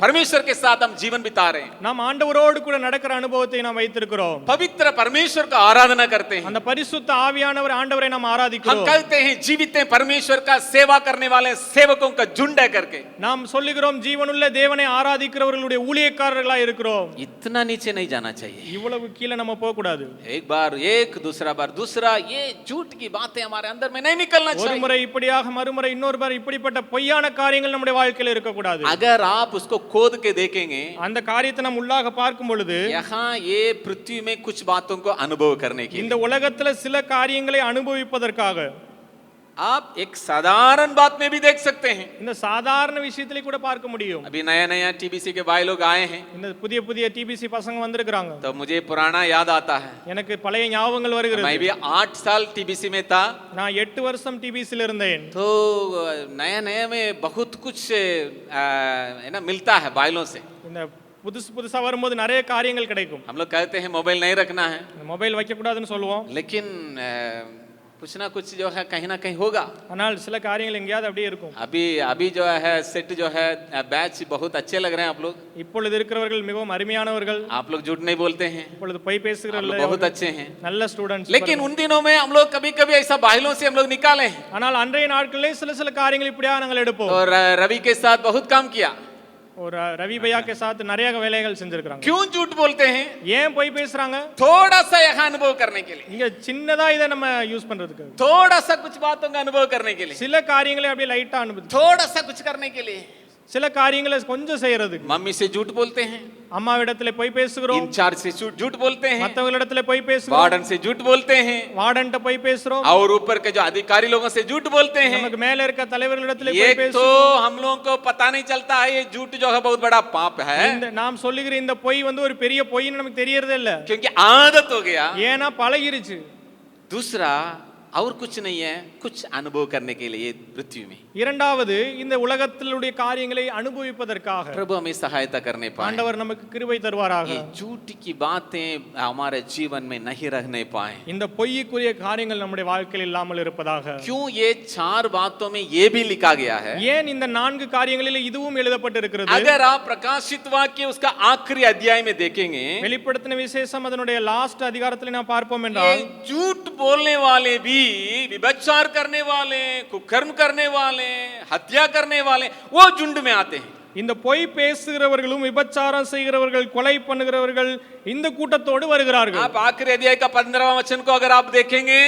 परमेश्वर के साथ हम जीवन बिता रहे हैं, நாம் ஆண்டவரோடு கூட நடக்கிற அனுபவத்தை நாம் வைத்திருக்கிறோம். पवित्र परमेश्वर का आराधना करते हैं, அந்த பரிசுத்த ஆவியானவர் ஆண்டவரை நாம் हम ஆராதிக்கிறோம். कहते हैं जीवित हैं परमेश्वर का सेवा करने वाले सेवकों का झुंड है करके, நாம் சொல்லுகிறோம் ஜீவனுள்ள தேவனை ஆராதிக்கிறவர்களுடைய ஊழியக்காரர்களாய் இருக்கிறோம். इतना नीचे नहीं जाना चाहिए। இவ்வளவு கீழே நம்ம போக கூடாது. एक बार एक, दूसरा बार दूसरा, ये झूठ की बातें हमारे अंदर में नहीं निकलना ஒரு चाहिए। முறை இப்படியாக மறுமுறை இன்னொரு முறை இப்படிப்பட்ட பொய்யான காரியங்கள் நம்முடைய வாழ்க்கையில இருக்க கூடாது. अगर आप उसको खोद के देखेंगे, அந்த காரியத்தை நாம் உள்ளாக பார்க்கும் பொழுது यहाँ ये पृथ्वी में कुछ बातों को अनुभव करने के இந்த लिए, உலகத்துல சில காரியங்களை அனுபவிப்பதற்காக आप एक साधारण बात में भी देख सकते हैं। இந்த சாதாரண விஷயத்திலே கூட பார்க்க முடியும். अभी नया नया टीबीसी के भाई लोग आए हैं, இந்த புதிய புதிய டிபிசி பசங்க வந்திருக்காங்க. तो मुझे पुराना याद आता है। எனக்கு பழைய ஞாபகங்கள் मैं வருகிறது. भी 8 साल टीबीसी में था, நான் 8 வருஷம் டிபிசில இருந்தேன். तो नया नया में बहुत कुछ है ना मिलता है भाइयों से। இந்த புதுசா வரும்போது நிறைய காரியங்கள் கிடைக்கும். हम लोग कहते हैं मोबाइल नहीं रखना है, மொபைல் வைக்க கூடாதுன்னு சொல்லுவோம். लेकिन कुछ ना कुछ जो है कहीं ना कहीं होगा। ஆனால் சில காரியங்கள் எங்கேயாவது அப்படியே இருக்கும். अभी अभी जो है सेट जो है बैच बहुत अच्छे लग रहे हैं आप लोग। இப்பொழுது இருக்கிறவர்கள் மிகவும் அருமையானவர்கள். आप लोग झूठ नहीं बोलते हैं, இப்பொழுது பொய் आप लोग பேசுகிறவர்கள் बहुत अच्छे हैं। நல்ல ஸ்டூடண்ட்ஸ். लेकिन उन दिनों में हम लोग कभी कभी ऐसा भाइयों से हम लोग निकाले हैं, ஆனால் அன்றைய நாட்களிலே சில காரியங்கள் இப்படியா நாங்கள் எடுப்போம். और रवि के साथ बहुत काम किया। और रवि भैया के साथ நிறைய வேலைகள் செஞ்சிருக்காங்க. क्यों झूठ बोलते हैं? ஏன் பொய் பேசுறாங்க? थोड़ा सा यहाँ अनुभव करने के लिए, இங்க சின்னதா இதை நம்ம யூஸ் பண்றதுக்கு, थोड़ा सा कुछ बातों का अनुभव करने के लिए, சில காரியங்களை அப்படியே லைட்டா அனுபவி, थोड़ा सा कुछ करने के लिए சில காரியங்களை கொஞ்சம் செய்யறதுக்கு. मम्मी से झूठ बोलते हैं, அம்மாவிடத்துல பொய் பேசுகிறோம், इंचार्ज से झूठ बोलते हैं, மத்தவங்களிடத்துல பொய் பேசுகிறோம், वार्डन से झूठ बोलते हैं, வார்டன்ட்ட பொய் பேசுறோம், और ऊपर के जो अधिकारी लोगों से झूठ बोलते हैं। நமக்கு மேல இருக்க தலைவர்களிடத்துல ये பொய் तो பேசுறோம். हम लोगों को पता नहीं चलता है, ये झूठ जो है बहुत बड़ा पाप है, இந்த நாம் சொல்லுகிற இந்த பொய் வந்து ஒரு பெரிய பொய்ன்னு நமக்கு தெரியறதே இல்ல. क्योंकि आदत हो गया। ஏன்னா பழகிருச்சு. दूसरा और कुछ नहीं है, कुछ अनुभव करने के लिए पृथ्वी में। இரண்டாவது இந்த உலகத்திலுடைய காரியங்களை அனுபவிப்பதற்காக प्रभु हमें सहायता करने पाए, ஆண்டவர் நமக்கு கிருபை தருவாராக. ये झूठ की बातें हमारे जीवन में नहीं रहने पाए। இந்த பொய்க்குரிய காரியங்கள் நம்முடைய வாழ்க்கையில் இல்லாமல் இருப்பதாக. क्यों ये 4 बातों में ये भी लिखा गया है? ஏன் இந்த 4 காரியங்களில் இதுவும் எழுதப்பட்டிருக்கிறது? अगर आप प्रकाशित वाक्य उसका आखिरी अध्याय में देखेंगे, வெளிப்படுத்தின விசேஷம் அதனுடைய லாஸ்ட் அதிகாரத்தில் நாம் பார்ப்போம் ये என்றால் झूठ बोलने वाले भी, व्यभिचार करने वाले, कुकर्म करने वाले, हत्या करने वाले, वो झुंड में आते हैं। இந்த பொய் பேசுகிறவர்களும் விபச்சாரம் செய்கிறவர்கள் கொலை பண்ணுகிறவர்கள் இந்த கூட்டத்தோடு வருகிறார்கள். आप आखिरी अध्याय का 15वां वचन को अगर आप देखेंगे,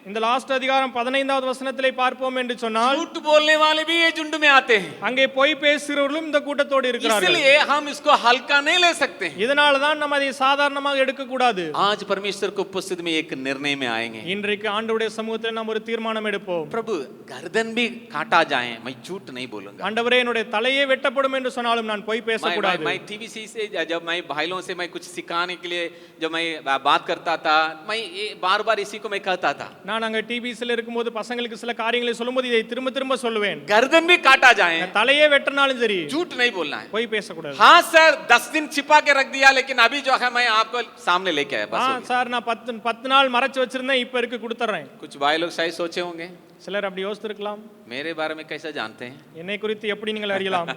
இந்த லாஸ்ட் அதிகாரம் 15வது வசனத்திலே பார்ப்போம் என்று சொன்னால் झूठ बोलने वाले भी ये झुंड में आते हैं। அங்கே பொய் பேசுகிறவர்களும் இந்த கூட்டத்தோடு இருக்கிறார்கள். इसलिए हम इसको हल्का नहीं ले सकते हैं। இதனால தான் நம்ம அதை சாதாரணமாக எடுக்க கூடாது. आज परमेश्वर को उपस्थिति में एक निर्णय में आएंगे। இன்றைக்கு ஆண்டவருடைய சமூகத்தில் நாம் ஒரு தீர்மானம் எடுப்போம். प्रभु गर्दन भी काटा जाए, मैं झूठ नहीं बोलूंगा। ஆண்டவரே என்னுடைய தலையே வெட்டப்படும் என்று சொன்னாலும் நான் பொய் பேசக்கூடாது. मैं टीवीसी से जब मैं भाइयों से मैं कुछ सिखाने के लिए जब मैं बात करता था, मैं बार बार इसी को मैं कहता था। நான் அங்க டிபிசில இருக்கும்போது பசங்களுக்கு சில காரியங்களை சொல்லும்போது இதை திரும்ப திரும்ப சொல்லுவேன். गर्दन भी काटा जाए, தலையே வெட்டினாலும் சரி झूठ नहीं बोलना है। பொய் பேசக்கூடாது. हाँ सर 10 दिन छिपा के रख दिया, लेकिन अभी जो है मैं आपको सामने लेके आया, बस हो गया। சார் நான் 10 நாள் மறைச்சு வச்சிருந்தேன், இப்ப இருக்கு கொடுத்துறேன். कुछ भाई लोग शायद सोचे होंगे சிலர் அப்படி யோசித்திருக்கலாம், मेरे बारे में कैसे जानते हैं? என்னை குறித்து எப்படி நீங்கள் அறியலாம்?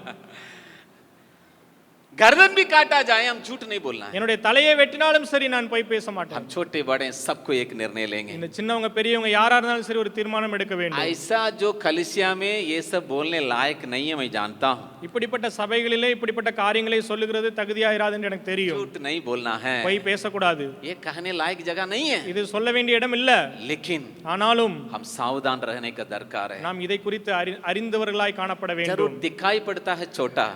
गर्दन भी काटा जाए, हम झूठ नहीं बोलना है। என்னுடைய தலையை வெட்டினாலும் சரி நான் பொய் பேச மாட்டேன். हम छोटे बड़े सबको एक निर्णय लेंगे। இந்த சின்னவங்க பெரியவங்க யாரா இருந்தாலும் சரி ஒரு தீர்மானம் எடுக்க வேண்டும். ऐसा जो कलीसिया में ये सब बोलने लायक नहीं है, मैं जानता हूँ। இப்படிப்பட்ட சபைகளிலே இப்படிப்பட்ட காரியங்களை சொல்லுகிறது தகுதியாயிராது என்று எனக்கு தெரியும். झूठ नहीं बोलना है, பொய் பேசக்கூடாது. ये कहने लायक जगह नहीं है, இது சொல்ல வேண்டிய இடம் இல்ல. लेकिन ஆனாலும் हम सावधान रहने का दरकार है. நாம் இதை குறித்து அறிந்தவர்களாய் காணப்பட जरूर வேண்டும். दिखाई पड़ता है छोटा,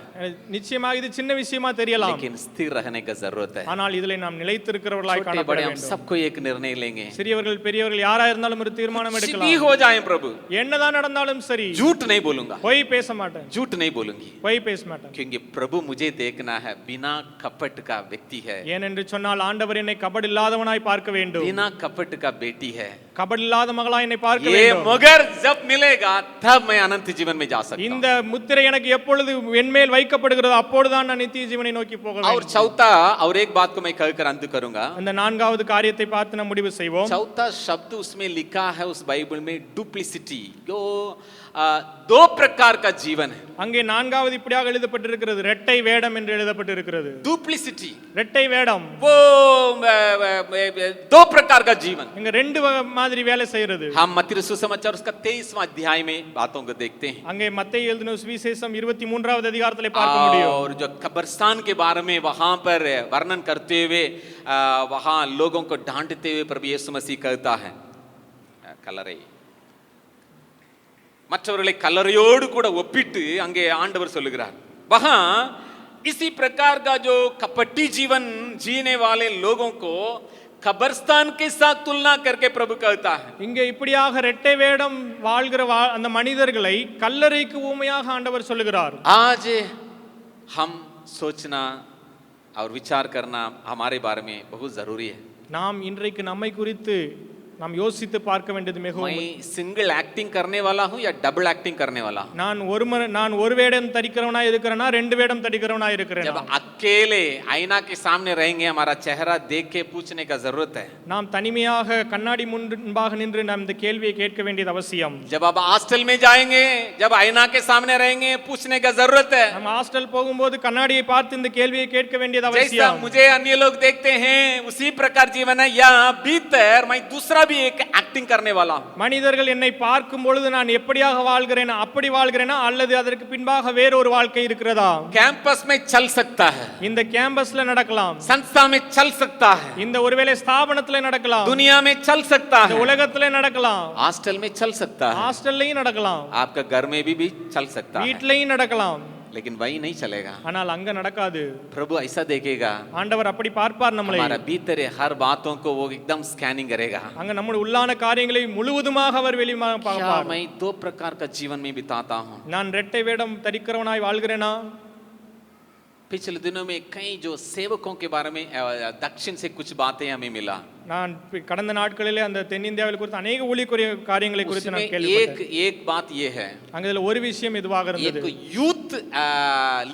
நிச்சயமாக இது சின்ன விஷயமா தெரியலாம், लेकिन स्थिर रहने का जरूरत है. ஆனால் இதிலே நாம் நிலைத்திருக்கிறவர்களாய் छोटे காணப்பட बड़े हम வேண்டும். सबको एक निर्णय लेंगे, சிறியவர்கள் பெரியவர்கள் யாரா இருந்தாலும் ஒரு தீர்மானம் कुछ भी எடுக்கலாம். हो जाए प्रभु, என்னதான் நடந்தாலும் சரி झूठ नहीं बोलूंगा, பொய் பேச மாட்டேன், झूठ नहीं बोलूंगी, பொய் பேச மாட்டேன். क्योंकि प्रभु मुझे देखना है बिना कपट का व्यक्ति है, ஏனென்று சொன்னால் ஆண்டவர் என்னை கபடு இல்லாதவனாய் பார்க்க வேண்டும், बिना कपट का बेटी है. கபடு இல்லாத மகளாய் என்னை பார்க்க ये வேண்டும். मगर जब मिलेगा तब मैं अनंत जीवन में जा सकता இந்த मुத்திரை எனக்கு எப்பொழுது என்மேல் வைக்கப்படுகிறதோ அப்பொழுதுதான் நான் நித்திய ஜீவனை நோக்கி போக हूं. और வேண்டும். चौथा और एक बात को मैं कहकर अंत करूंगा. அந்த நான்காவது காரியத்தை பார்த்து நாம் முடிவு செய்வோம். चौथा शब्द उसमें लिखा है उस बाइबल में डुप्लिसिटी, जो दो प्रकार का जीवन है. அங்கே நான்காவது இப்படியாக எழுதப்பட்டிருக்கிறது, இரட்டை வேடம் என்று எழுதப்பட்டிருக்கிறது. डुप्लिसिटी இரட்டை வேடம், वो दो प्रकार का जीवन. இங்க ரெண்டு மாதிரி வேலை செய்யறது. हम मत्ती सुसमाचार उसका 23वां अध्याय में बातों को देखते हैं. அங்கே மத்தேயு எழுதின சுவிசேஷம் 23வது அதிகாரத்திலே பார்க்க முடியும். और जो कब्रिस्तान के बारे में वहां पर वर्णन करते हुए वहां लोगों को डांटते हुए प्रभु यीशु मसीह कहता है, कलरे மற்றவர்களை கல்லறையோடு கூட ஒப்பிட்டு அங்கே ஆண்டவர் சொல்லுகிறார். वहां इसी प्रकार का जो कपटी जीवन जीने वाले लोगों को कब्रिस्तान के साथ तुलना करके प्रभु कहता है. இங்கே இப்படியாக இரட்டை வேடம் வாழ்கிற அந்த மனிதர்களை கல்லறைக்கு ஊமையாக ஆண்டவர் சொல்லுகிறார். आज हम सोचना और विचार करना हमारे बारे में बहुत जरूरी है. நாம் இன்றைக்கு நம்மை குறித்து நாம் யோசித்து பார்க்க வேண்டியது மிகவும். मैं सिंगल एक्टिंग करने वाला हूं या डबल एक्टिंग करने वाला हूं? நான் ஒரு வேடம் தரிக்கிறவனாய் இருக்கிறேனா, ரெண்டு வேடம் தரிக்கிறவனாய் இருக்கிறேனா? जब अकेले आईना के सामने रहेंगे हमारा चेहरा देख के पूछने का जरूरत है. நாம் தனிமையாக கண்ணாடி முன்பாக நின்று நாம் இந்த கேள்வியை கேட்க வேண்டியது அவசியம். जब आप हॉस्टल में जाएंगे, जब आईना के सामने रहेंगे पूछने का जरूरत है. நம்ம ஹாஸ்டல் போகும்போது கண்ணாடியை பார்த்து இந்த கேள்வியை கேட்க வேண்டியது जैसा அவசியம். मुझे अन्य लोग देखते हैं उसी प्रकार जीवन है, या भीतर मैं दूसरा भी एक एक्टिंग करने वाला हूं. மனிதர்கள் என்னை பார்க்கும் பொழுது நான் எப்படியாக வாழ்கிறேனா அப்படி வாழ்கிறேனா அல்லது அதற்கு பின்பாக வேற ஒரு வாழ்க்கை இருக்கிறதா? कैंपस में चल सकता है, இந்த கேம்பஸ்ல நடக்கலாம், संस्था में चल सकता है, இந்த ஒருவேளை ஸ்தாபனத்துல நடக்கலாம், दुनिया में चल सकता இந்த है, உலகத்துல நடக்கலாம், हॉस्टल में चल सकता है, ஹாஸ்டல்லையும் நடக்கலாம், आपका घर में भी चल सकता है, வீட்லயும் நடக்கலாம். लेकिन वही नहीं चलेगा. ஆனால் அங்க நடக்காது. प्रभु ऐसा देखेगा, ஆண்டவர் அப்படி பார்ப்பார் நம்மளை. हमारा भीतर हर बातों को वो एकदम स्कैनिंग करेगा. அங்க நம்முடைய உள்ளான காரியங்களை முழுவதுமாக அவர் வெளிமாக क्या பார்ப்பார். मैं दो प्रकार का जीवन में बिताता हूँ? நான் இரட்டை வேடம் தரிக்கிறவனாய் வாழ்கிறேனா? पिछले दिनों में कई जो सेवकों के बारे में दक्षिण से कुछ बातें हमें मिला. நான் கடந்த நாட்களிலே அந்த தென்னிந்தியாவில் குறித்து अनेक ஊழியக்குரிய காரியங்களை குறித்து उसमें நான் கேள்விப்பட்டேன். एक बात ये है, அங்க இதுல ஒரு விஷயம் இதுவாக இருந்தது. एक यूथ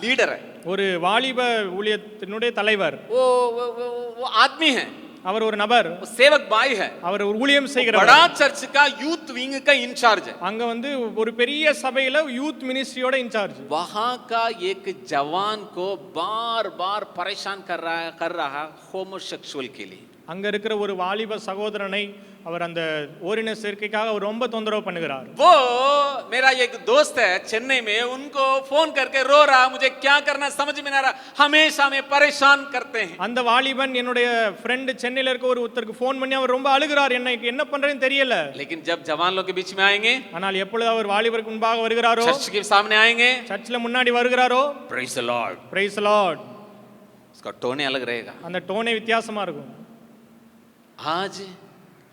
लीडर है, ஒரு வாலிப ஊழியத்தினுடைய தலைவர், वो आदमी है, அவர் ஒரு நபர், वो सेवक भाई है, அவர் ஒரு ஊழியம் செய்கிறவர். बड़ा चर्च का यूथ विंग का इंचार्ज है. அங்க வந்து ஒரு பெரிய சபையில யூத் மினிஸ்ட்ரியோட இன்சார்ஜ். वहां का एक जवान को बार बार परेशान कर रहा होमोसेक्सुअल के लिए. அங்க இருக்கிற ஒரு வாலிப சகோதரனை அவர் அந்த ஓரின சேர்க்கைக்காக அவர் ரொம்ப தொந்தரவு பண்ணுகிறார். वो मेरा एक दोस्त है चेन्नई में, उनको फोन करके रो रहा, मुझे क्या करना समझ में नहीं आ रहा, हमेशा हमें परेशान करते हैं. அந்த வாலிபன் என்னுடைய ஃப்ரெண்ட் சென்னையில இருக்க ஒருத்தருக்கு ஃபோன் பண்ணி அவர் ரொம்ப அழுகிறார், என்ன பண்றேன்னு தெரியல. लेकिन जब जवान लोग के बीच में आएंगे, ஆனால் எப்பொழுது அவர் வாலிபருக்கு முன்பாக வருகிறாரோ, चर्च के सामने आएंगे, சர்ச்சில் முன்னாடி வருகிறாரோ, praise the Lord, praise the Lord, उसका टोन अलग रहेगा. அந்த டோனே வித்தியாசமா இருக்கும். आज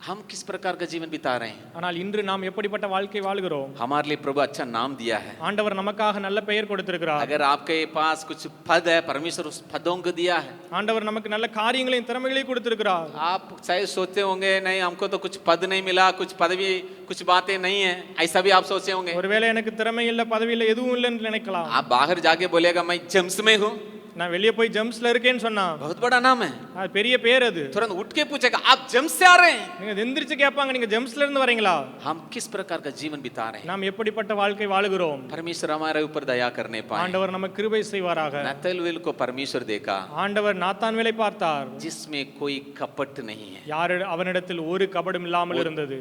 हम किस प्रकार का जीवन बिता रहे हैं? ஆனால் இன்று நாம் எப்படிப்பட்ட வாழ்க்கை வாழ்கிறோம்? हमारे लिए प्रभु अच्छा नाम दिया है. ஆண்டவர் நமக்காக நல்ல பெயர் கொடுத்திருக்கிறார். अगर आपके पास कुछ पद है, परमेश्वर उस पदों को दिया है. ஆண்டவர் நமக்கு நல்ல காரியங்களையும் திறமைகளையும் கொடுத்திருக்கிறார். आप शायद सोचते होंगे नहीं हमको तो कुछ पद नहीं मिला, कुछ पदवी, कुछ बातें नहीं है, ऐसा भी आप सोचे होंगे. ஒருவேளை எனக்கு திறமை இல்ல, பதவி இல்ல, எதுவும் இல்லைன்னு நினைக்கலாம். आप बाहर जाके बोलेगा मैं जेम्स में हूँ, நான் வெளியே போய் ஜெம்ஸ்ல இருக்கேன்னு சொன்னா बहुत बड़ा नाम है। அது பெரிய பேர் அது. तुरंत उठ के पूछेगा आप जेम्स से आ रहे हैं? நீங்க எந்திரிச்சு கேட்பாங்க நீங்க ஜெம்ஸ்ல இருந்து வரீங்களா? हम किस प्रकार का जीवन बिता रहे हैं? நாம் எப்படிப்பட்ட வாழ்க்கை வாழுகிறோம்? परमेश्वर हमारे ऊपर दया करने पाए। ஆண்டவர் நமக்கு கிருபை செய்வாராக. नतनएल को परमेश्वर देखा ஆண்டவர் நாத்தான்வேலை பார்த்தார். जिसमें कोई कपट नहीं है, யார் அவனிடத்தில் ஒரு கபடும் இல்லாமல் இருந்தது.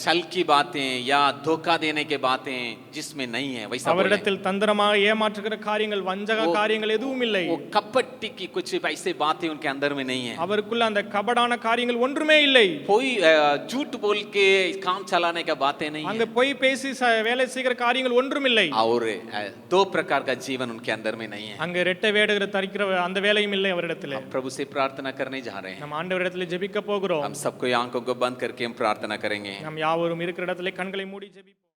छल की बातें या धोखा देने के बातें जिसमें नहीं है वैसा बोले। அவரிடத்தில் தந்திரமாக ஏமாற்றுகிற காரியங்கள் வஞ்சக காரியங்கள் எதுவும் இல்லை. वो कपट की कुछ ऐसे बातें उनके अंदर में नहीं है। அவருக்குள்ள அந்த கபடான காரியங்கள் ஒன்றுமே இல்லை. कोई झूठ बोल के काम चलाने का बातें नहीं அங்க है। போய் பேசி வேலை செய்கிற காரியங்கள் ஒன்றும் இல்லை. और दो प्रकार का जीवन उनके अंदर में नहीं है। அங்க ரெட்டை வேடுகிற தரிக்கிற அந்த வேலையும் இல்லை அவரிடத்தில். हम प्रभु से प्रार्थना करने जा रहे हैं। நம்ம ஆண்டவரிடத்தில் ஜெபிக்க போகிறோம். हम सबको आंखों को बंद करके हम प्रार्थना करेंगे। நாம் யாவரும் இருக்கிற இடத்துல கண்களை மூடி ஜெபிப்போம்.